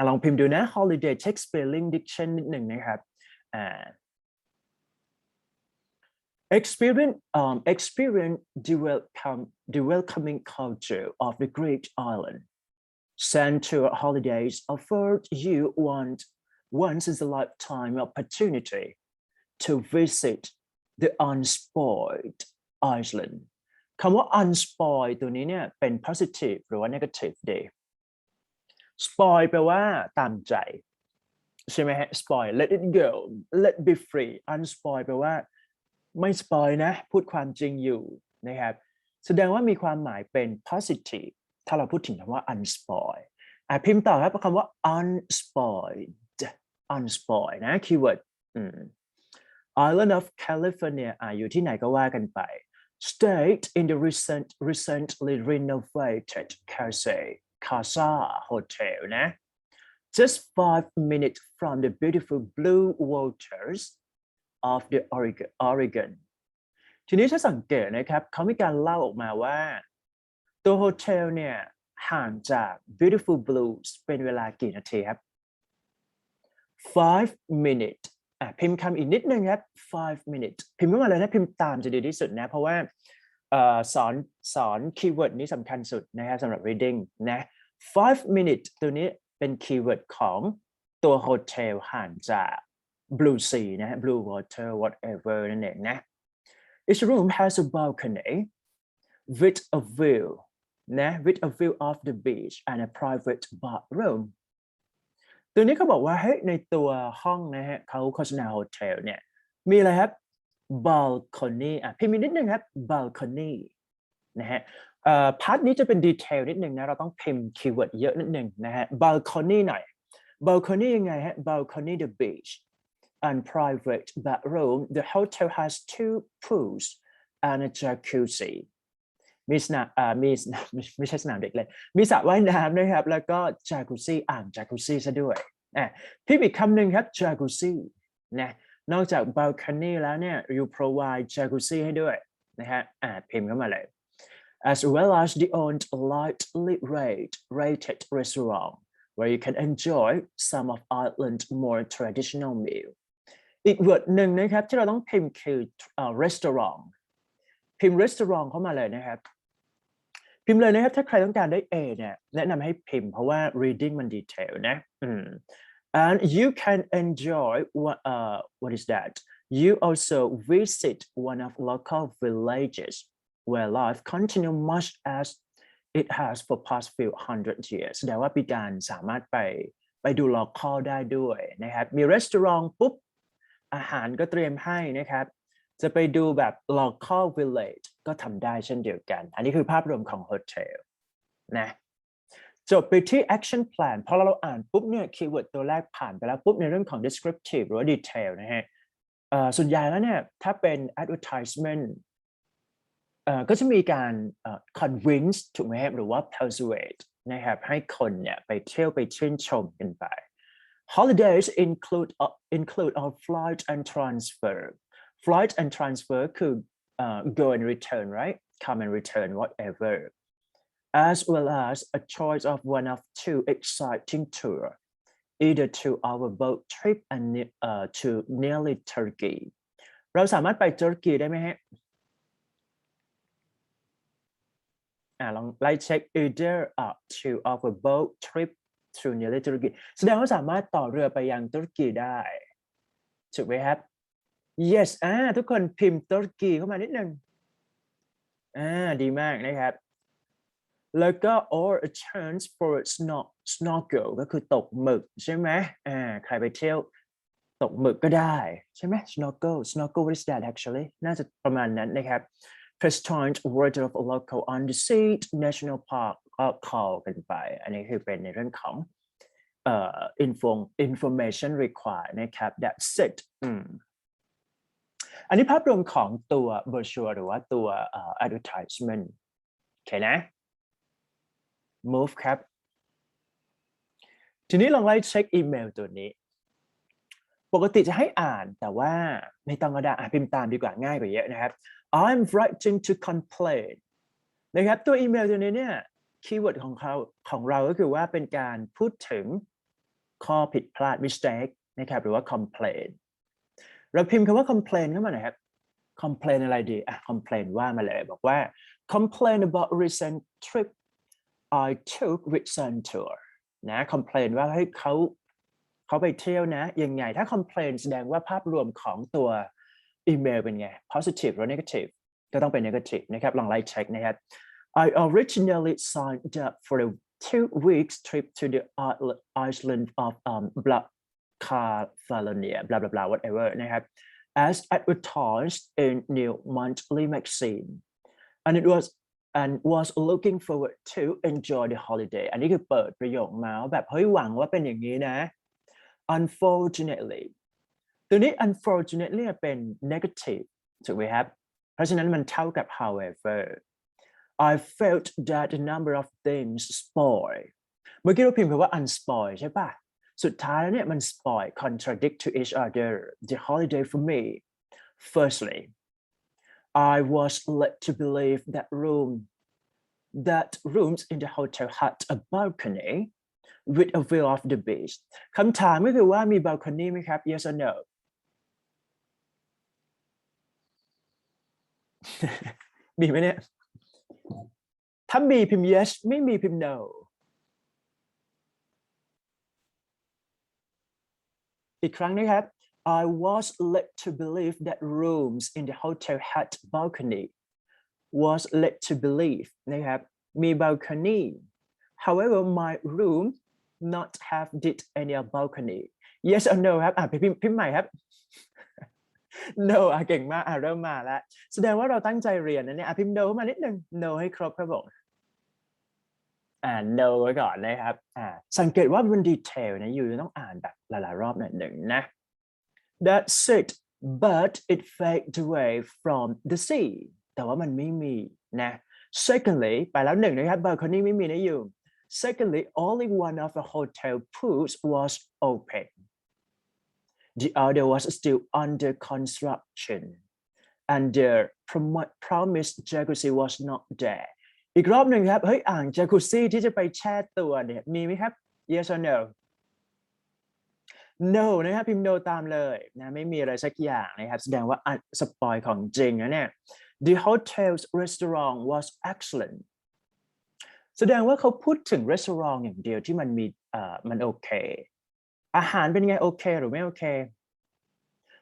ลองพิมพ์ดูนะ holiday check spelling diction นิดหนึ่งนะครับexperience the welcoming culture of the Greek island. Central holidays offered you once in a lifetime opportunity to visit the unspoiled island. คำว่า unspoiled ตัวนี้เนี่ยเป็น positive หรือว่า negative ดี spoil แปลว่าตามใจใช่ไหมฮะ spoil let it go let be free unspoil แปลว่าไม่สปอยนะพูดความจริงอยู่นะครับแสดงว่ามีความหมายเป็น positive ถ้าเราพูดถึงคำว่า unspoiled พิมพ์ต่อครับคำว่า unspoiled นะคีย์เวิร์ดIsland of California อยู่ที่ไหนก็ว่ากันไป Stayed in the recently renovated Casa Hotel นะ just 5 minutes from the beautiful blue waters of the Oregon ทีนี้ถ้าสังเกตนะครับเขามีการเล่าออกมาว่าตัวโฮเทลเนี่ยห่างจาก beautiful blues เป็นเวลากี่นาทีครับ5 minutes พิมพ์คำอีกนิดนึงครับ5 minutes พิมพ์ขึ้นมาเลยนะพิมพ์ตามจะดีที่สุดนะเพราะว่าสอนคีย์เวิร์ดนี้สำคัญสุดนะครับสำหรับ reading นะ5 minutes ตัวนี้เป็นคีย์เวิร์ดของตัวโฮเทลห่างจาก blue sea นะ blue water whatever นั่นเองนะ Each room has a balcony with a view นะ with a view of the beach and a private bathroom ตัวนี้เขาบอกว่าเฮ้ยในตัวห้องนะฮะเขาโฆษณาโฮเทลเนี่ยมีอะไรครับ balcony พิมพ์นิดนึงครับ balcony นะฮะพาร์ทนี้จะเป็นดีเทลนิดนึงนะเราต้องพิมพ์คีย์เวิร์ดเยอะนิดนึงนะฮะ balcony หน่อย balcony ยังไงฮะ balcony the beach and private bathroom the hotel has 2 pools and a jacuzzi ไม่ใช่สนามเด็กเลยมีสระว่ายน้ำนะครับแล้วก็จากุซซี่อ่างจากุซซี่ซะด้วยพี่อีกคำหนึ่งครับจากุซซี่นะนอกจาก balcony แล้วเนี่ย you provide jacuzzi ให้ด้วยนะฮะพิมพ์เข้ามาเลย as well as the owned lightly rated restaurant where you can enjoy some of Ireland's more traditional meal อีกเวิร์ดหนึ่งนะครับที่เราต้องพิมพ์คือ restaurant พิมพ์ restaurant เข้ามาเลยนะครับพิมพ์เลยนะครับถ้าใครต้องการได้ A เนี่ยแนะนำให้พิมพ์เพราะว่า reading มัน detail นะand you can enjoy what is that you also visit one of local villages where life continue much as it has for past few hundred years แสดงว่าปีการสามารถไปดู local ได้ด้วยนะครับมี restaurant ปุ๊บอาหารก็เตรียมให้นะครับจะไปดูแบบ local village ก็ทำได้เช่นเดียวกันอันนี้คือภาพรวมของโฮเทลนะจบไปที่ action plan พอเราอ่านปุ๊บเนี่ยคีย์เวิร์ดตัวแรกผ่านไปแล้วปุ๊บในเรื่องของ descriptive หรือว่า detail นะฮะส่วนใหญ่แล้วเนี่ยถ้าเป็น advertisement ก็จะมีการconvince ถูกไหมครับหรือว่า persuade นะครับให้คนเนี่ยไปเที่ยวไปชื่นชมกันไป holidays include our flight and transfer flight and transfer คือ go and return right come and return whatever as well as a choice of one of 2 exciting tours either to our boat trip and to nearly Turkey เราสามารถไปตุรกีได้ไหมฮะลองไล่เช็ค either to our boat trip to nearly Turkey แสดงว่าสามารถต่อเรือไปยังตุรกีได้ถูกไหมครับyes ทุกคนพิมพ์ตุรกีเข้ามานิดนึงดีมากนะครับ แล้วก็ or a chance for snorkel ก็คือตกหมึกใช่ไหมใครไปเที่ยวตกหมึกก็ได้ใช่ไหม snorkel what is that actually น่าจะประมาณนั้นนะครับ President Water of a local on the sea national park ก็ call กันไปอันนี้คือเป็นในเรื่องของinformation required นะครับ that's it อันนี้ภาพรวมของตัว brochure หรือว่าตัวadvertisement โอเคนะ move ครับทีนี้ลองไล่เช็คอีเมลตัวนี้ปกติจะให้อ่านแต่ว่าไม่ต้องก็ได้พิมพ์ตามดีกว่าง่ายกว่าเยอะนะครับ I'm writing to complain นะครับตัวอีเมลตัวนี้เนี่ยคีย์เวิร์ดของเราก็คือว่าเป็นการพูดถึงข้อผิดพลาด mistake นะครับหรือว่า complain เราพิมพ์คำว่า complain เข้ามาหน่อยครับ complain อะไรดีcomplain ว่ามาเลยบอกว่า complain about recent trip I took with son tour นะ complain ว่าให้เขาไปเที่ยวนะยังไงถ้า complain แสดงว่าภาพรวมของตัวอีเมลเป็นไง positive หรือ negative ก็ต้องเป็น negative นะครับลองไล่เช็คนะครับ I originally signed up for a 2 weeks trip to the island of California blah blah blah whatever นะครับ as advertised in New Monthly magazine and was looking forward to enjoy the holiday อันนี้คือเปิดประโยคมาแบบเฮ้ยหวังว่าเป็นอย่างนี้นะ unfortunately ตัวนี้ unfortunately เป็น negative ถูกไหมครับเพราะฉะนั้นมันเท่ากับ however I felt that a number of things spoil เมื่อกี้เราพิมพ์คำว่า unspoil ใช่ปะสุดท้ายแล้วเนี่ยมัน spoil contradict to each other the holiday for me firstly I was led to believe that rooms in the hotel had a balcony with a view of the beach คำถามก็คือว่ามี balcony ไหมครับ yes or no มีไหมเนี่ยถ้ามีพิมพ์ yes ไม่มีพิมพ์ no อีกครั้งนะครับ I was led to believe that rooms in the hotel had balcony was led to believe นะครับมี balcony however my room not have did any balcony yes or no ครับพิมพ์ใหม่ครับ no เก่งมากเริ่มมาแล้วแสดงว่าเราตั้งใจเรียนนะเนี่ยพิมพ์ no มานิดนึง no ให้ครบครับผมno ไว้ก่อนนะครับสังเกตว่าบนดีเทลนะอยู่ต้องอ่านแบบหลายๆรอบหน่อยหนึ่งนะ That's it but it faded away from the sea แต่ว่ามันไม่มีนะ Secondly ไปแล้วหนึ่งนะครับ balcony ไม่มีนะอยู่ Secondly only one of the hotel pools was open the other was still under construction and the promised jacuzzi was not thereอีกรอบหนึ่งครับเฮ้ยอ่างจากุซซี่ที่จะไปแช่ตัวเนี่ยมีไหมครับ yes or no no นะครับพิมพ์ no ตามเลยนะไม่มีอะไรสักอย่างนะครับแสดงว่าสปอยของจริงนะเนี่ย the hotel's restaurant was excellent แสดงว่าเขาพูดถึง restaurant อย่างเดียวที่มันมีมันโอเคอาหารเป็นไงโอเคหรือไม่โอเค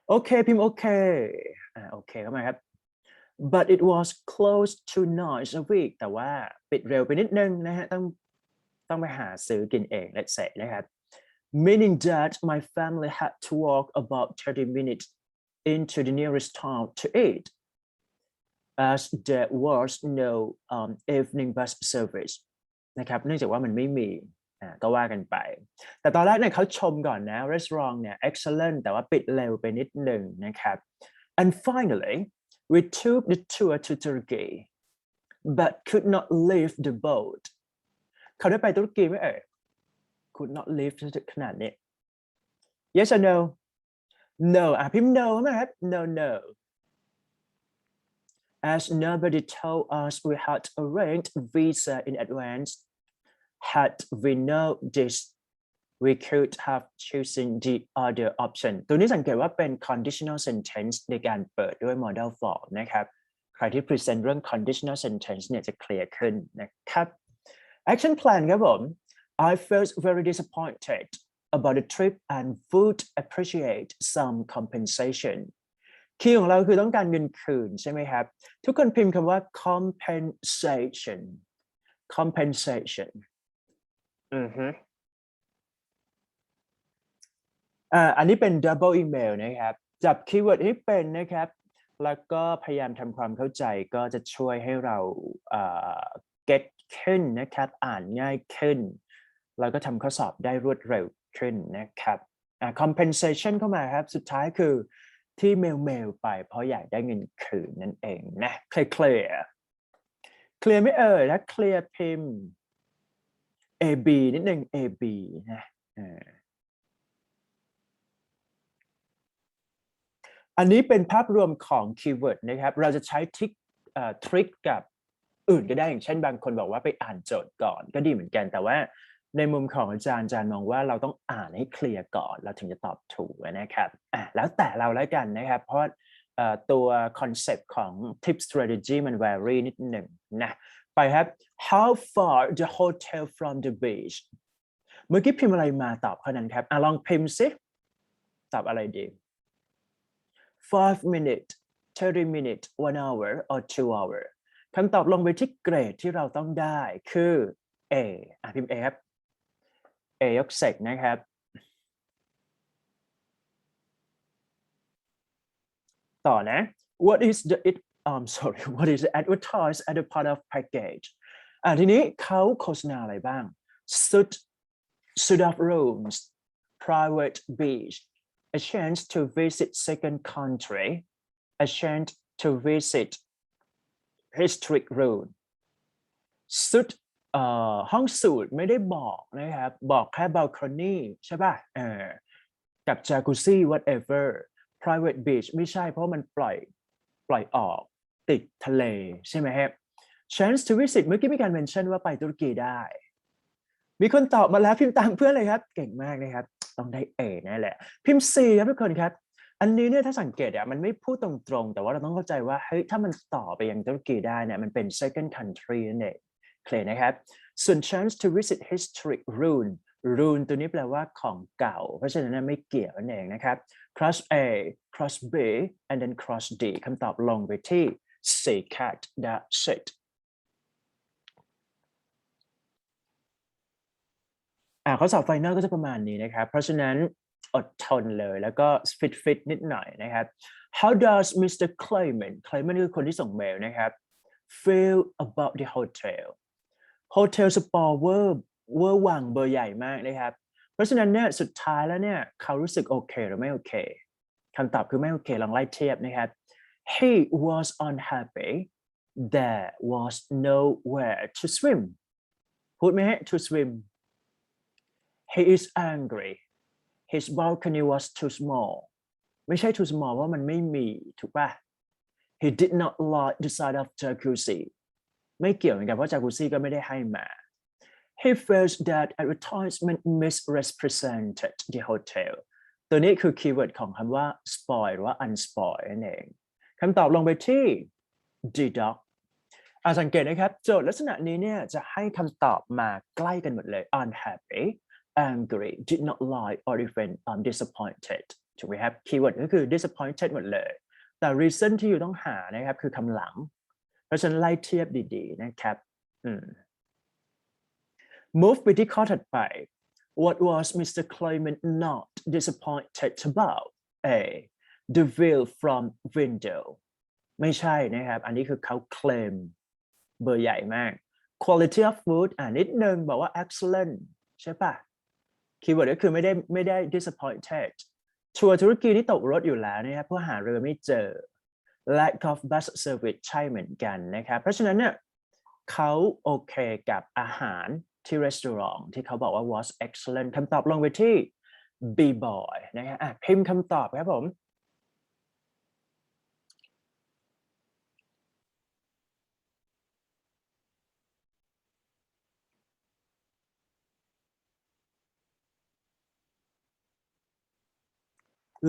โอเคพิมพ์โอเคโอเคเข้ามาครับ but it was closed 2 nights a week แต่ว่าปิดเร็วไปนิดนึงนะฮะต้องไปหาซื้อกินเอง let's say นะครับ meaning that my family had to walk about 30 minutes into the nearest town to eat as there was no evening bus service นะครับเนื่องจากว่ามันไม่มีก็ว่ากันไปแต่ตอนแรกเนี่ยเขาชมก่อนนะ restaurant เนี่ย excellent แต่ว่าปิดเร็วไปนิดนึงนะครับ and finally we took the tour to Turkey but could not leave the boat เขาได้ไปตุรกีไหมcould not leave ขนาดนี้ yes or no no พิมพ์ no ไหมครับ no as nobody told us we had arranged visa in advance had we known this we could have chosen the other option ตัวนี้สังเกตว่าเป็น conditional sentence ในการเปิดด้วย modal form นะครับใครที่ present เรื่อง conditional sentence เนี่ยจะเคลียร์ขึ้นนะครับ action plan ครับผม I felt very disappointed about the trip and would appreciate some compensation คีย์ของเราคือต้องการเงินคืนใช่ไหมครับทุกคนพิมพ์คำว่า compensation compensation อันนี้เป็น double email นะครับจับคีย์เวิร์ดให้เป็นนะครับแล้วก็พยายามทำความเข้าใจก็จะช่วยให้เราget ขึ้นนะครับอ่านง่ายขึ้นแล้วก็ทำข้อสอบได้รวดเร็วขึ้นนะครับ compensation เข้ามาครับสุดท้ายคือที่เมลไปเพราะอยากได้เงินคืนนั่นเองนะเคลียร์ไม่ถ้าเคลียร์พิมพ์ AB นิดนึง AB นะอันนี้เป็นภาพรวมของคีย์เวิร์ดนะครับเราจะใช้ทริคกับอื่นก็ได้อย่างเช่นบางคนบอกว่าไปอ่านโจทย์ก่อนก็ดีเหมือนกันแต่ว่าในมุมของอาจารย์มองว่าเราต้องอ่านให้เคลียร์ก่อนเราถึงจะตอบถูกนะครับแล้วแต่เราแล้วกันนะครับเพราะตัวคอนเซปต์ของ tip strategy มัน vary นิดหนึ่งนะไปครับ how far the hotel from the beach เมื่อกี้พิมพ์อะไรมาตอบข้อนั้นครับลองพิมพ์สิตอบอะไรดี5 minutes 30 minutes 1 hour or 2 hour คำตอบลงไปที่เกรดที่เราต้องได้คือ A พิมพ์ A ครับ A ยกเสกนะครับต่อนะ what is the advertised at the part of package ทีนี้เขาโฆษณาอะไรบ้าง suite of rooms private beach a chance to visit second country a chance to visit historic road สุดห้องสูตรไม่ได้บอกนะครับบอกแค่ balcony ใช่ป่ะกับ jacuzzi whatever private beach ไม่ใช่เพราะมันปล่อยออกติดทะเลใช่ไหมครับ chance to visit เมื่อกี้มีการเมนชั่นว่าไปตุรกีได้มีคนตอบมาแล้วพิมพ์ตามเพื่อนเลยครับเก่งมากนะครับต้องได้ A นั่นแหละพิมพ์ C ครับทุกคนครับอันนี้เนี่ยถ้าสังเกตมันไม่พูดตรงๆแต่ว่าเราต้องเข้าใจว่าเฮ้ยถ้ามันต่อไปยังตุรกีได้เนี่ยมันเป็น second country นั่นเองเคลียร์นะครับส่วน chance to visit historic ruin ตัวนี้แปลว่าของเก่าเพราะฉะนั้นไม่เกี่ยวนั่นเองนะครับ cross A cross B and then cross D คำตอบลงไปที่ C cat that's itข้อสอบไฟนอลก็จะประมาณนี้นะครับเพราะฉะนั้นอดทนเลยแล้วก็ฟิตนิดหน่อยนะครับ How does Mr. Clayman คือคนที่ส่งเมลนะครับ feel about the hotel สปอร์เวอร์วังเบอร์ใหญ่มากนะครับเพราะฉะนั้นเนี่ยสุดท้ายแล้วเนี่ยเขารู้สึกโอเคหรือไม่โอเคคำตอบคือไม่โอเคลองไล่เทียบนะครับ He was unhappy there was nowhere to swim พูดไหมฮะ to swim He is angry. His balcony was too small. ไม่ใช่ too small ว่ามันไม่มีถูกป่ะ He did not like the sight of jacuzzi. ไม่เกี่ยวเหมือนกันเพราะ jacuzzi ก็ไม่ได้ให้มา He feels that advertisement misrepresented the hotel. ตัวนี้คือคีย์เวิร์ดของคำว่า spoil หรือว่า unspoil นั่นเองคำตอบลงไปที่ D dog สังเกตนะครับโจทย์ลักษณะนี้เนี่ยจะให้คำตอบมาใกล้กันหมดเลย unhappy angry did not like or even disappointed ถูกไหมครับคีย์เวิร์ดก็คือ disappointed หมดเลยแต่ reason ที่อยู่ต้องหานะครับคือคำหลังเพราะฉะนั้นไล่เทียบดีๆนะครับmove ไปที่ข้อถัดไป what was Mr. Clayman not disappointed about A the view from window ไม่ใช่นะครับอันนี้คือเขาเคลมเบอร์ใหญ่มาก quality of food นิดนึงบอกว่า excellent ใช่ปะคีย์เวิร์ดก็คือไม่ได้ disappointed ทัวร์ตุรกีที่ตกรถอยู่แล้วนะครับเพราะหาเรือไม่เจอ lack of bus service ใช่เหมือนกันนะครับเพราะฉะนั้นเนี่ยเขาโอเคกับอาหารที่รีสอร์ทที่เขาบอกว่า was excellent คำตอบลงไปที่ B boy นะฮะพิมพ์คำตอบครับผม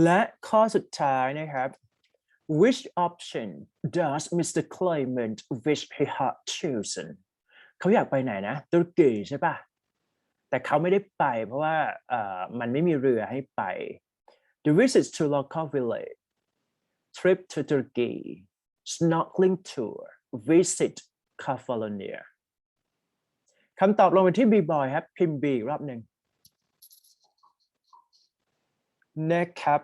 และข้อสุดท้ายนะครับ which option does Mr. Clayman wish he had chosen เขาอยากไปไหนนะตุรกีใช่ปะแต่เขาไม่ได้ไปเพราะว่ามันไม่มีเรือให้ไป the visit to local village trip to Turkey snorkeling tour visit Catalonia คำตอบลงไปที่ B boy ครับพิมพ์ B รอบหนึ่งนะครับ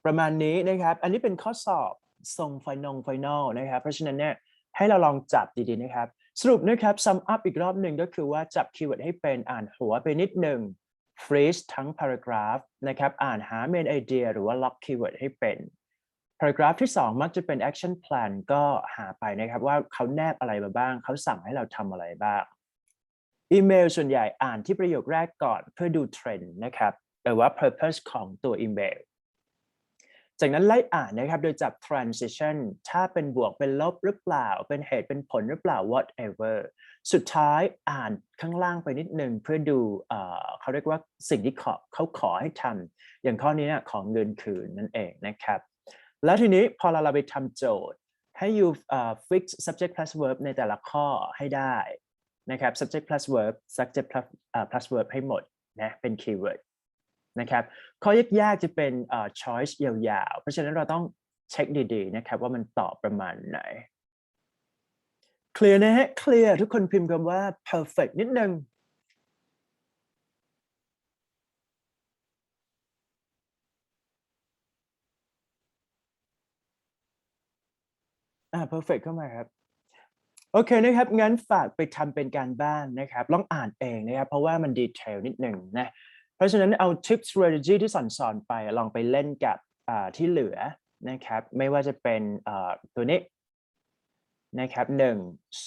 ประมาณนี้นะครับอันนี้เป็นข้อสอบทรงไฟนอลนะครับเพราะฉะนั้นเนี่ยให้เราลองจับดีๆนะครับสรุปนะครับ sum up อีกรอบหนึ่งก็คือว่าจับคีย์เวิร์ดให้เป็นอ่านหัวไปนิดหนึ่ง phrase ทั้ง paragraph นะครับอ่านหา main idea หรือว่า lock keyword ให้เป็น paragraph ที่2มักจะเป็น action plan ก็หาไปนะครับว่าเขาแนบอะไรมาบ้างเขาสั่งให้เราทำอะไรบ้างอีเมลส่วนใหญ่อ่านที่ประโยคแรกก่อนเพื่อดูเทรนด์นะครับหรือว่า purpose ของตัวอีเมลจากนั้นไล่อ่านนะครับโดยจับ transition ถ้าเป็นบวกเป็นลบหรือเปล่าเป็นเหตุเป็นผลหรือเปล่า whatever สุดท้ายอ่านข้างล่างไปนิดนึงเพื่อดูเขาเรียกว่าสิ่งที่เขาขอให้ทำอย่างข้อนี้ขอเงินคืนนั่นเองนะครับแล้วทีนี้พอเราไปทำโจทย์ให้ you fix subject plus verb ในแต่ละข้อให้ได้นะครับ subject plus verb subject plus verb ให้หมดนะเป็น keyword นะครับข้อยากๆจะเป็นchoice ยาวๆเพราะฉะนั้นเราต้องเช็คดีๆนะครับว่ามันตอบประมาณไหนเคลียร์นะฮะเคลียร์ทุกคนพิมพ์คำว่า perfect นิดนึงperfect เข้ามาครับโอเคนะครับงั้นฝากไปทำเป็นการบ้านนะครับลองอ่านเองนะครับเพราะว่ามันดีเทลนิดหนึ่งนะเพราะฉะนั้นเอา tip strategy ที่สอนไปลองไปเล่นกับที่เหลือนะครับไม่ว่าจะเป็นตัวนี้นะครับ1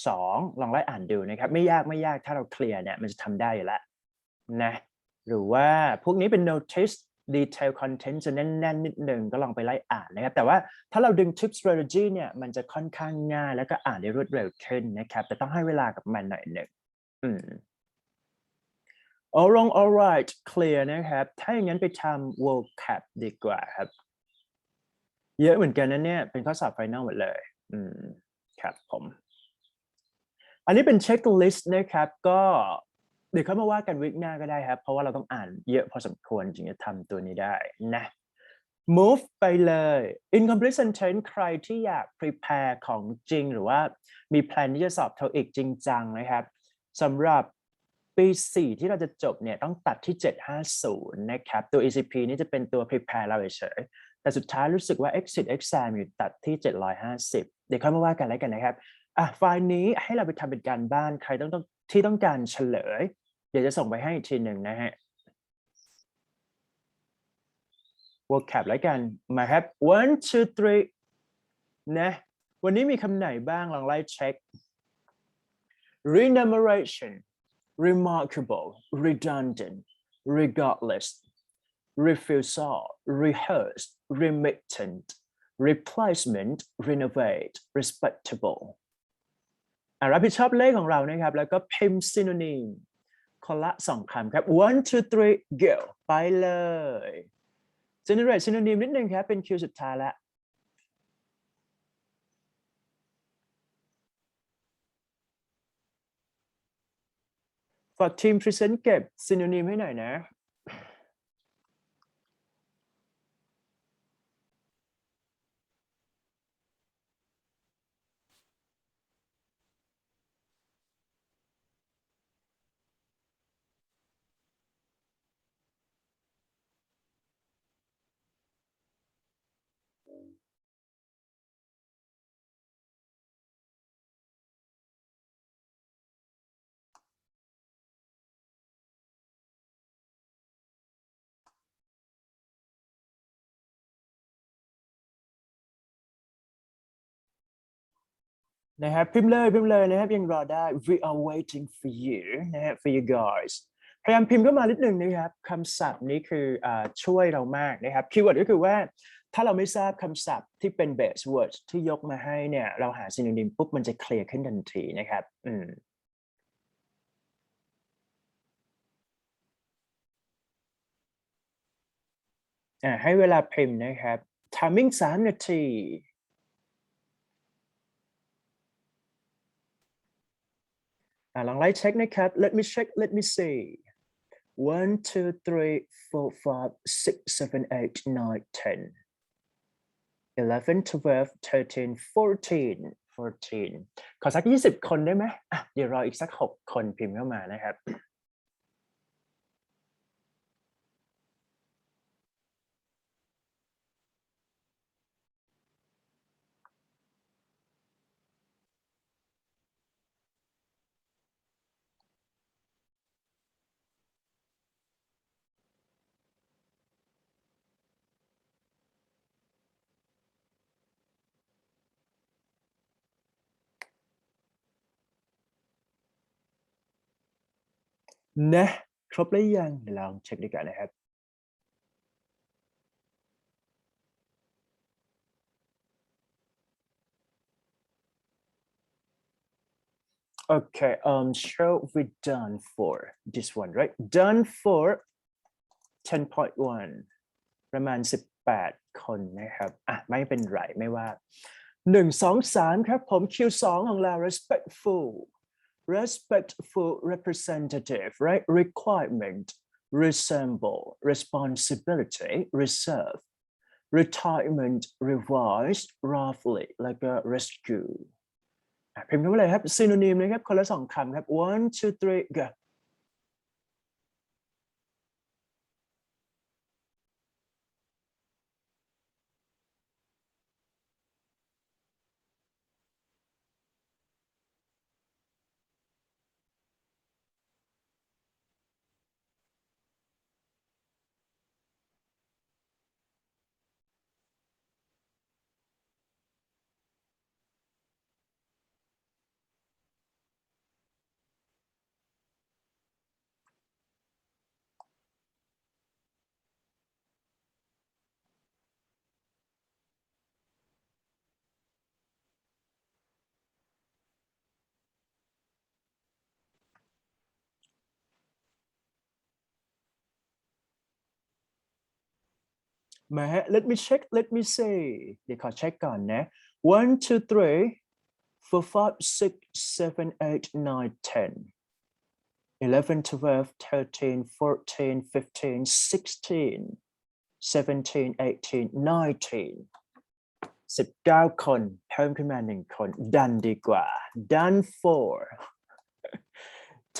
2ลองไล่อ่านดูนะครับไม่ยากถ้าเราเคลียร์เนี่ยมันจะทำได้อยู่แล้วนะหรือว่าพวกนี้เป็น notice detail content จะแน่นนิดนึงก็ลองไปไล่อ่านนะครับแต่ว่าถ้าเราดึง tip strategy เนี่ยมันจะค่อนข้างง่ายแล้วก็อ่านได้รวดเร็วขึ้นนะครับแต่ต้องให้เวลากับมันหน่อยหนึ่งalright clear นะครับถ้าอย่างนั้นไปทำ vocab ดีกว่าครับเยอะเหมือนกันนะเนี่ยเป็นข้อสอบ final หมดเลยครับผมอันนี้เป็นเช็คลิสต์นะครับก็เดี๋ยวเขามาว่ากันวิกหน้าก็ได้ครับเพราะว่าเราต้องอ่านเยอะพอสมควรจึงจะทำตัวนี้ได้นะ move ไปเลย incomplete sentence ใครที่อยาก prepare ของจริงหรือว่ามีแพลนที่จะสอบTOEICจริงจังนะครับสำหรับปี 4 ที่เราจะจบเนี่ยต้องตัดที่ 750 นะครับตัว ECP นี่จะเป็นตัว prepare เราเฉยๆแต่สุดท้ายรู้สึกว่า exit exam อยู่ตัดที่ 750 เดี๋ยวค่อยมาว่ากันแล้วกันนะครับไฟล์นี้ให้เราไปทำเป็นการบ้านใครที่ต้องการเฉลยเดี๋ยวจะส่งไปให้อีกทีหนึ่งนะฮะ vocab แล้วกันมาครับ 1 2 3นะวันนี้มีคำไหนบ้างลองไล่เช็ค remuneration remarkable redundant regardless refusal rehearse remittent replacement renovate respectableรับผิดชอบเลขของเรานะครับแล้วก็พิมพ์ synonym คนละ2 คำครับ 1 2 3 go ไปเลย generate synonym นิดนึงครับเป็นคิวสุดท้ายแล้วฝากทีม present เก็บ synonym ให้หน่อยนะ นะครับพิมพ์เลยนะครับยังรอได้ we are waiting for you นะฮะ for you guys พยายามพิมพ์เข้ามานิดหนึ่งนะครับคำศัพท์นี้คือช่วยเรามากนะครับคีย์เวิร์ดก็คือว่าถ้าเราไม่ทราบคำศัพท์ที่เป็น base word ที่ยกมาให้เนี่ยเราหา synonym ปุ๊บมันจะเคลียร์ขึ้นทันทีนะครับให้เวลาพิมพ์นะครับ timing 3 นาทีลองไล่เช็คนะครับ let me check let me see 1 2 3 4 5 6 7 8 9 10 11 12 13 14 14ขอสัก20คนได้ไหมเดี๋ยวรออีกสัก6คนพิมพ์เข้ามานะครับนะครบหรือยังเดี๋ยวลองเช็คด้วยกันนะครับOkay, so we done for this one, right? Done for 10.1 ประมาณ18คนนะครับไม่เป็นไรไม่ว่า1 2 3ครับผม Q2 ของเรา respectful representative, right? Requirement, resemble, responsibility, reserve, retirement, revised, roughly, like a rescueพิมพ์เข้ามาเลยครับ synonym นะครับคนละ2คำครับ 1 2 3 goมาฮะ let me check let me see เดี๋ยวขอเช็คก่อนนะ 1 2 3 4 5 6 7 8 9 10 11 12 13 14 15 16 17 18 19 19คนเพิ่มขึ้นมา1คนดันดีกว่า done for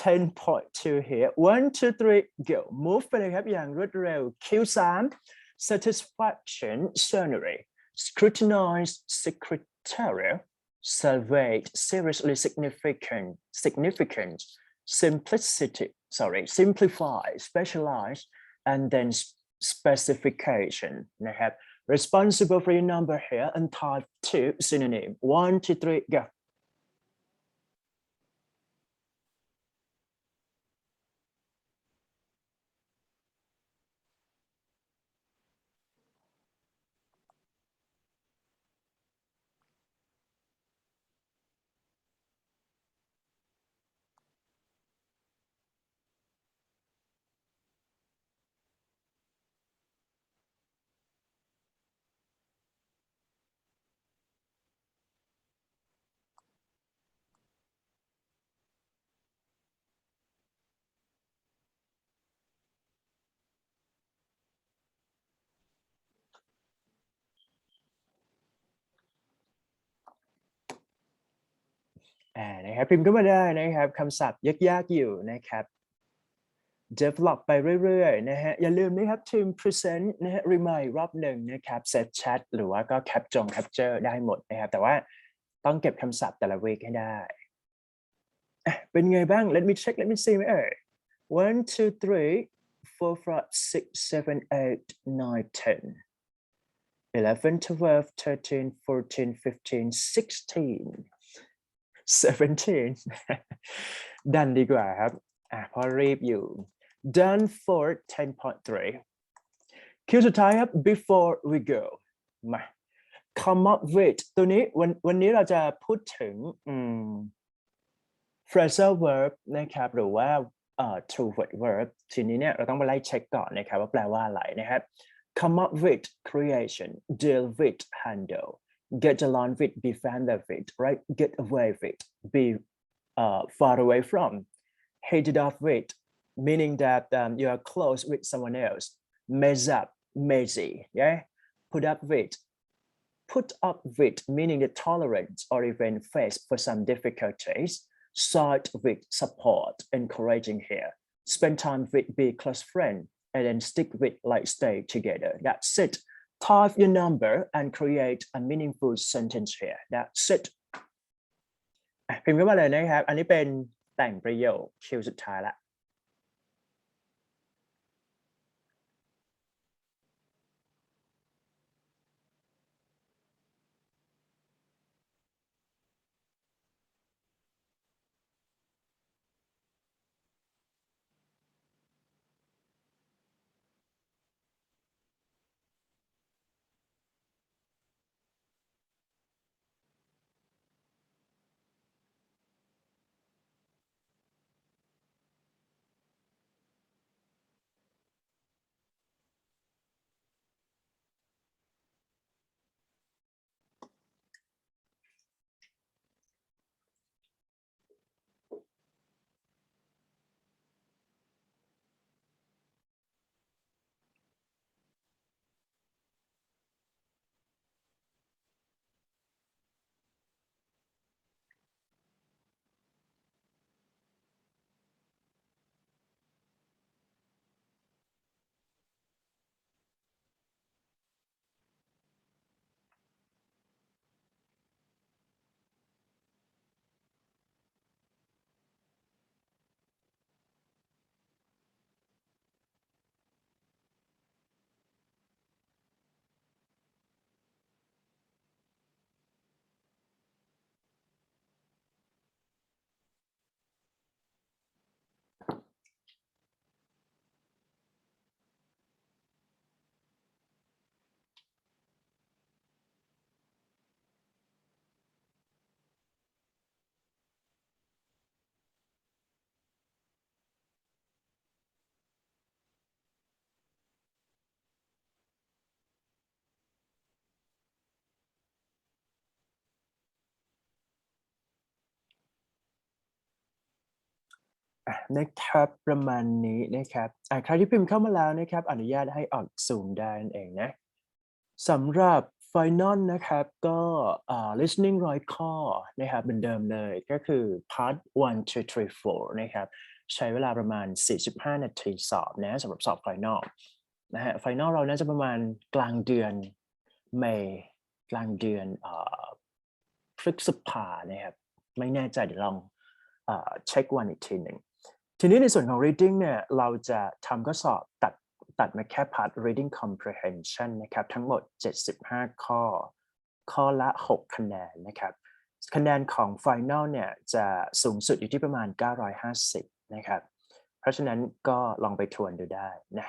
10.2 here 1 2 3 go move ไปเลยครับอย่างรวดเร็ว Q3 satisfaction salary scrutinize secretarial salvage seriously significant simplify specialize and then specification นะครับ responsible for your number here and type 2 synonym 1 2 3 goนะครับพิมพ์เข้ามาได้นะครับคำศัพท์ยากๆอยู่นะครับ develop ไปเรื่อยๆนะฮะอย่าลืมนะครับทีม present นะฮะ remind รอบหนึ่งนะครับ set chat หรือว่าก็ capture ได้หมดนะครับแต่ว่าต้องเก็บคำศัพท์แต่ละ week ให้ได้เป็นไงบ้าง let me check let me see ไหม1 2 3 4 5 6 7 8 9 10 11 12 13 14 15 16 17 ดันดีกว่าครับพอรีบอยู่ done for 10.3 คิวสุดท้ายครับ before we go มา come up with ตัวนี้วันนี้เราจะพูดถึงphrasal verb นะครับหรือว่าtwo word verb ทีนี้เนี่ยเราต้องมาไล่เช็คก่อนนะครับว่าแปลว่าอะไรนะครับ come up with creation deal with handle get along with be friendly with right get away with be far away from hit it off with meaning that you are close with someone else mess up messy yeah put up with put up with, meaning the tolerance or even face for some difficulties. Side with support, encouraging here. Spend time with, be close friend, and then stick with, like stay together. That's it. Type your number and create a meaningful sentence here. That's it. พิมพ์เข้ามาเลยนะครับ อันนี้เป็นแต่งประโยคคิวสุดท้ายละ นะครับประมาณนี้นะครับใครที่พิมพ์เข้ามาแล้วนะครับอนุญาตให้ออกซูมได้นั่นเองนะสำหรับ Final นะครับก็listening 100 ข้อนะครับเหมือนเดิมเลยก็คือ part 1 2 3 4นะครับใช้เวลาประมาณ45นาทีสอบนะสำหรับสอบ Final นะฮะ Final เราน่าจะประมาณกลางเดือนเมษกลางเดือนพฤษภานะครับไม่แน่ใจเดี๋ยวลองเช็ควันอีกทีหนึ่งทีนี้ในส่วนของ reading เนี่ยเราจะทำข้อสอบตัดมาแค่ part reading comprehension นะครับทั้งหมด75ข้อข้อละ6คะแนนนะครับคะแนนของ final เนี่ยจะสูงสุดอยู่ที่ประมาณ950นะครับเพราะฉะนั้นก็ลองไปทวนดูได้นะ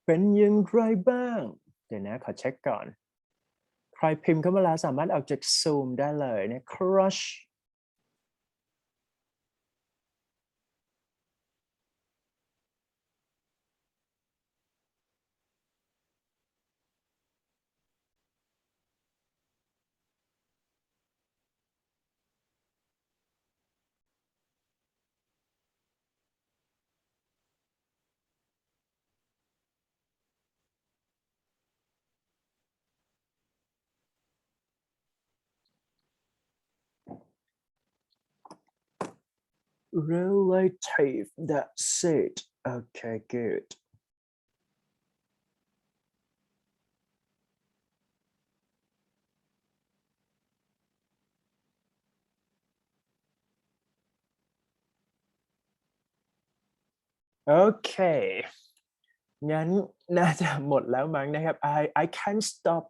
เป็นอย่างไรบ้างเดี๋ยวนะขอเช็คก่อนใครพิมพ์เข้ามาแล้วสามารถออกจากซูมได้เลยนะ crush relative that's it okay goodโอเคงั้นน่าจะหมดแล้วมั้งนะครับ I can't stop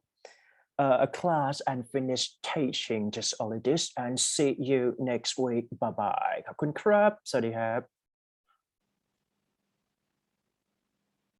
a class and finish teaching just only this and see you next week bye bye ขอบคุณครับสวัสดีครับ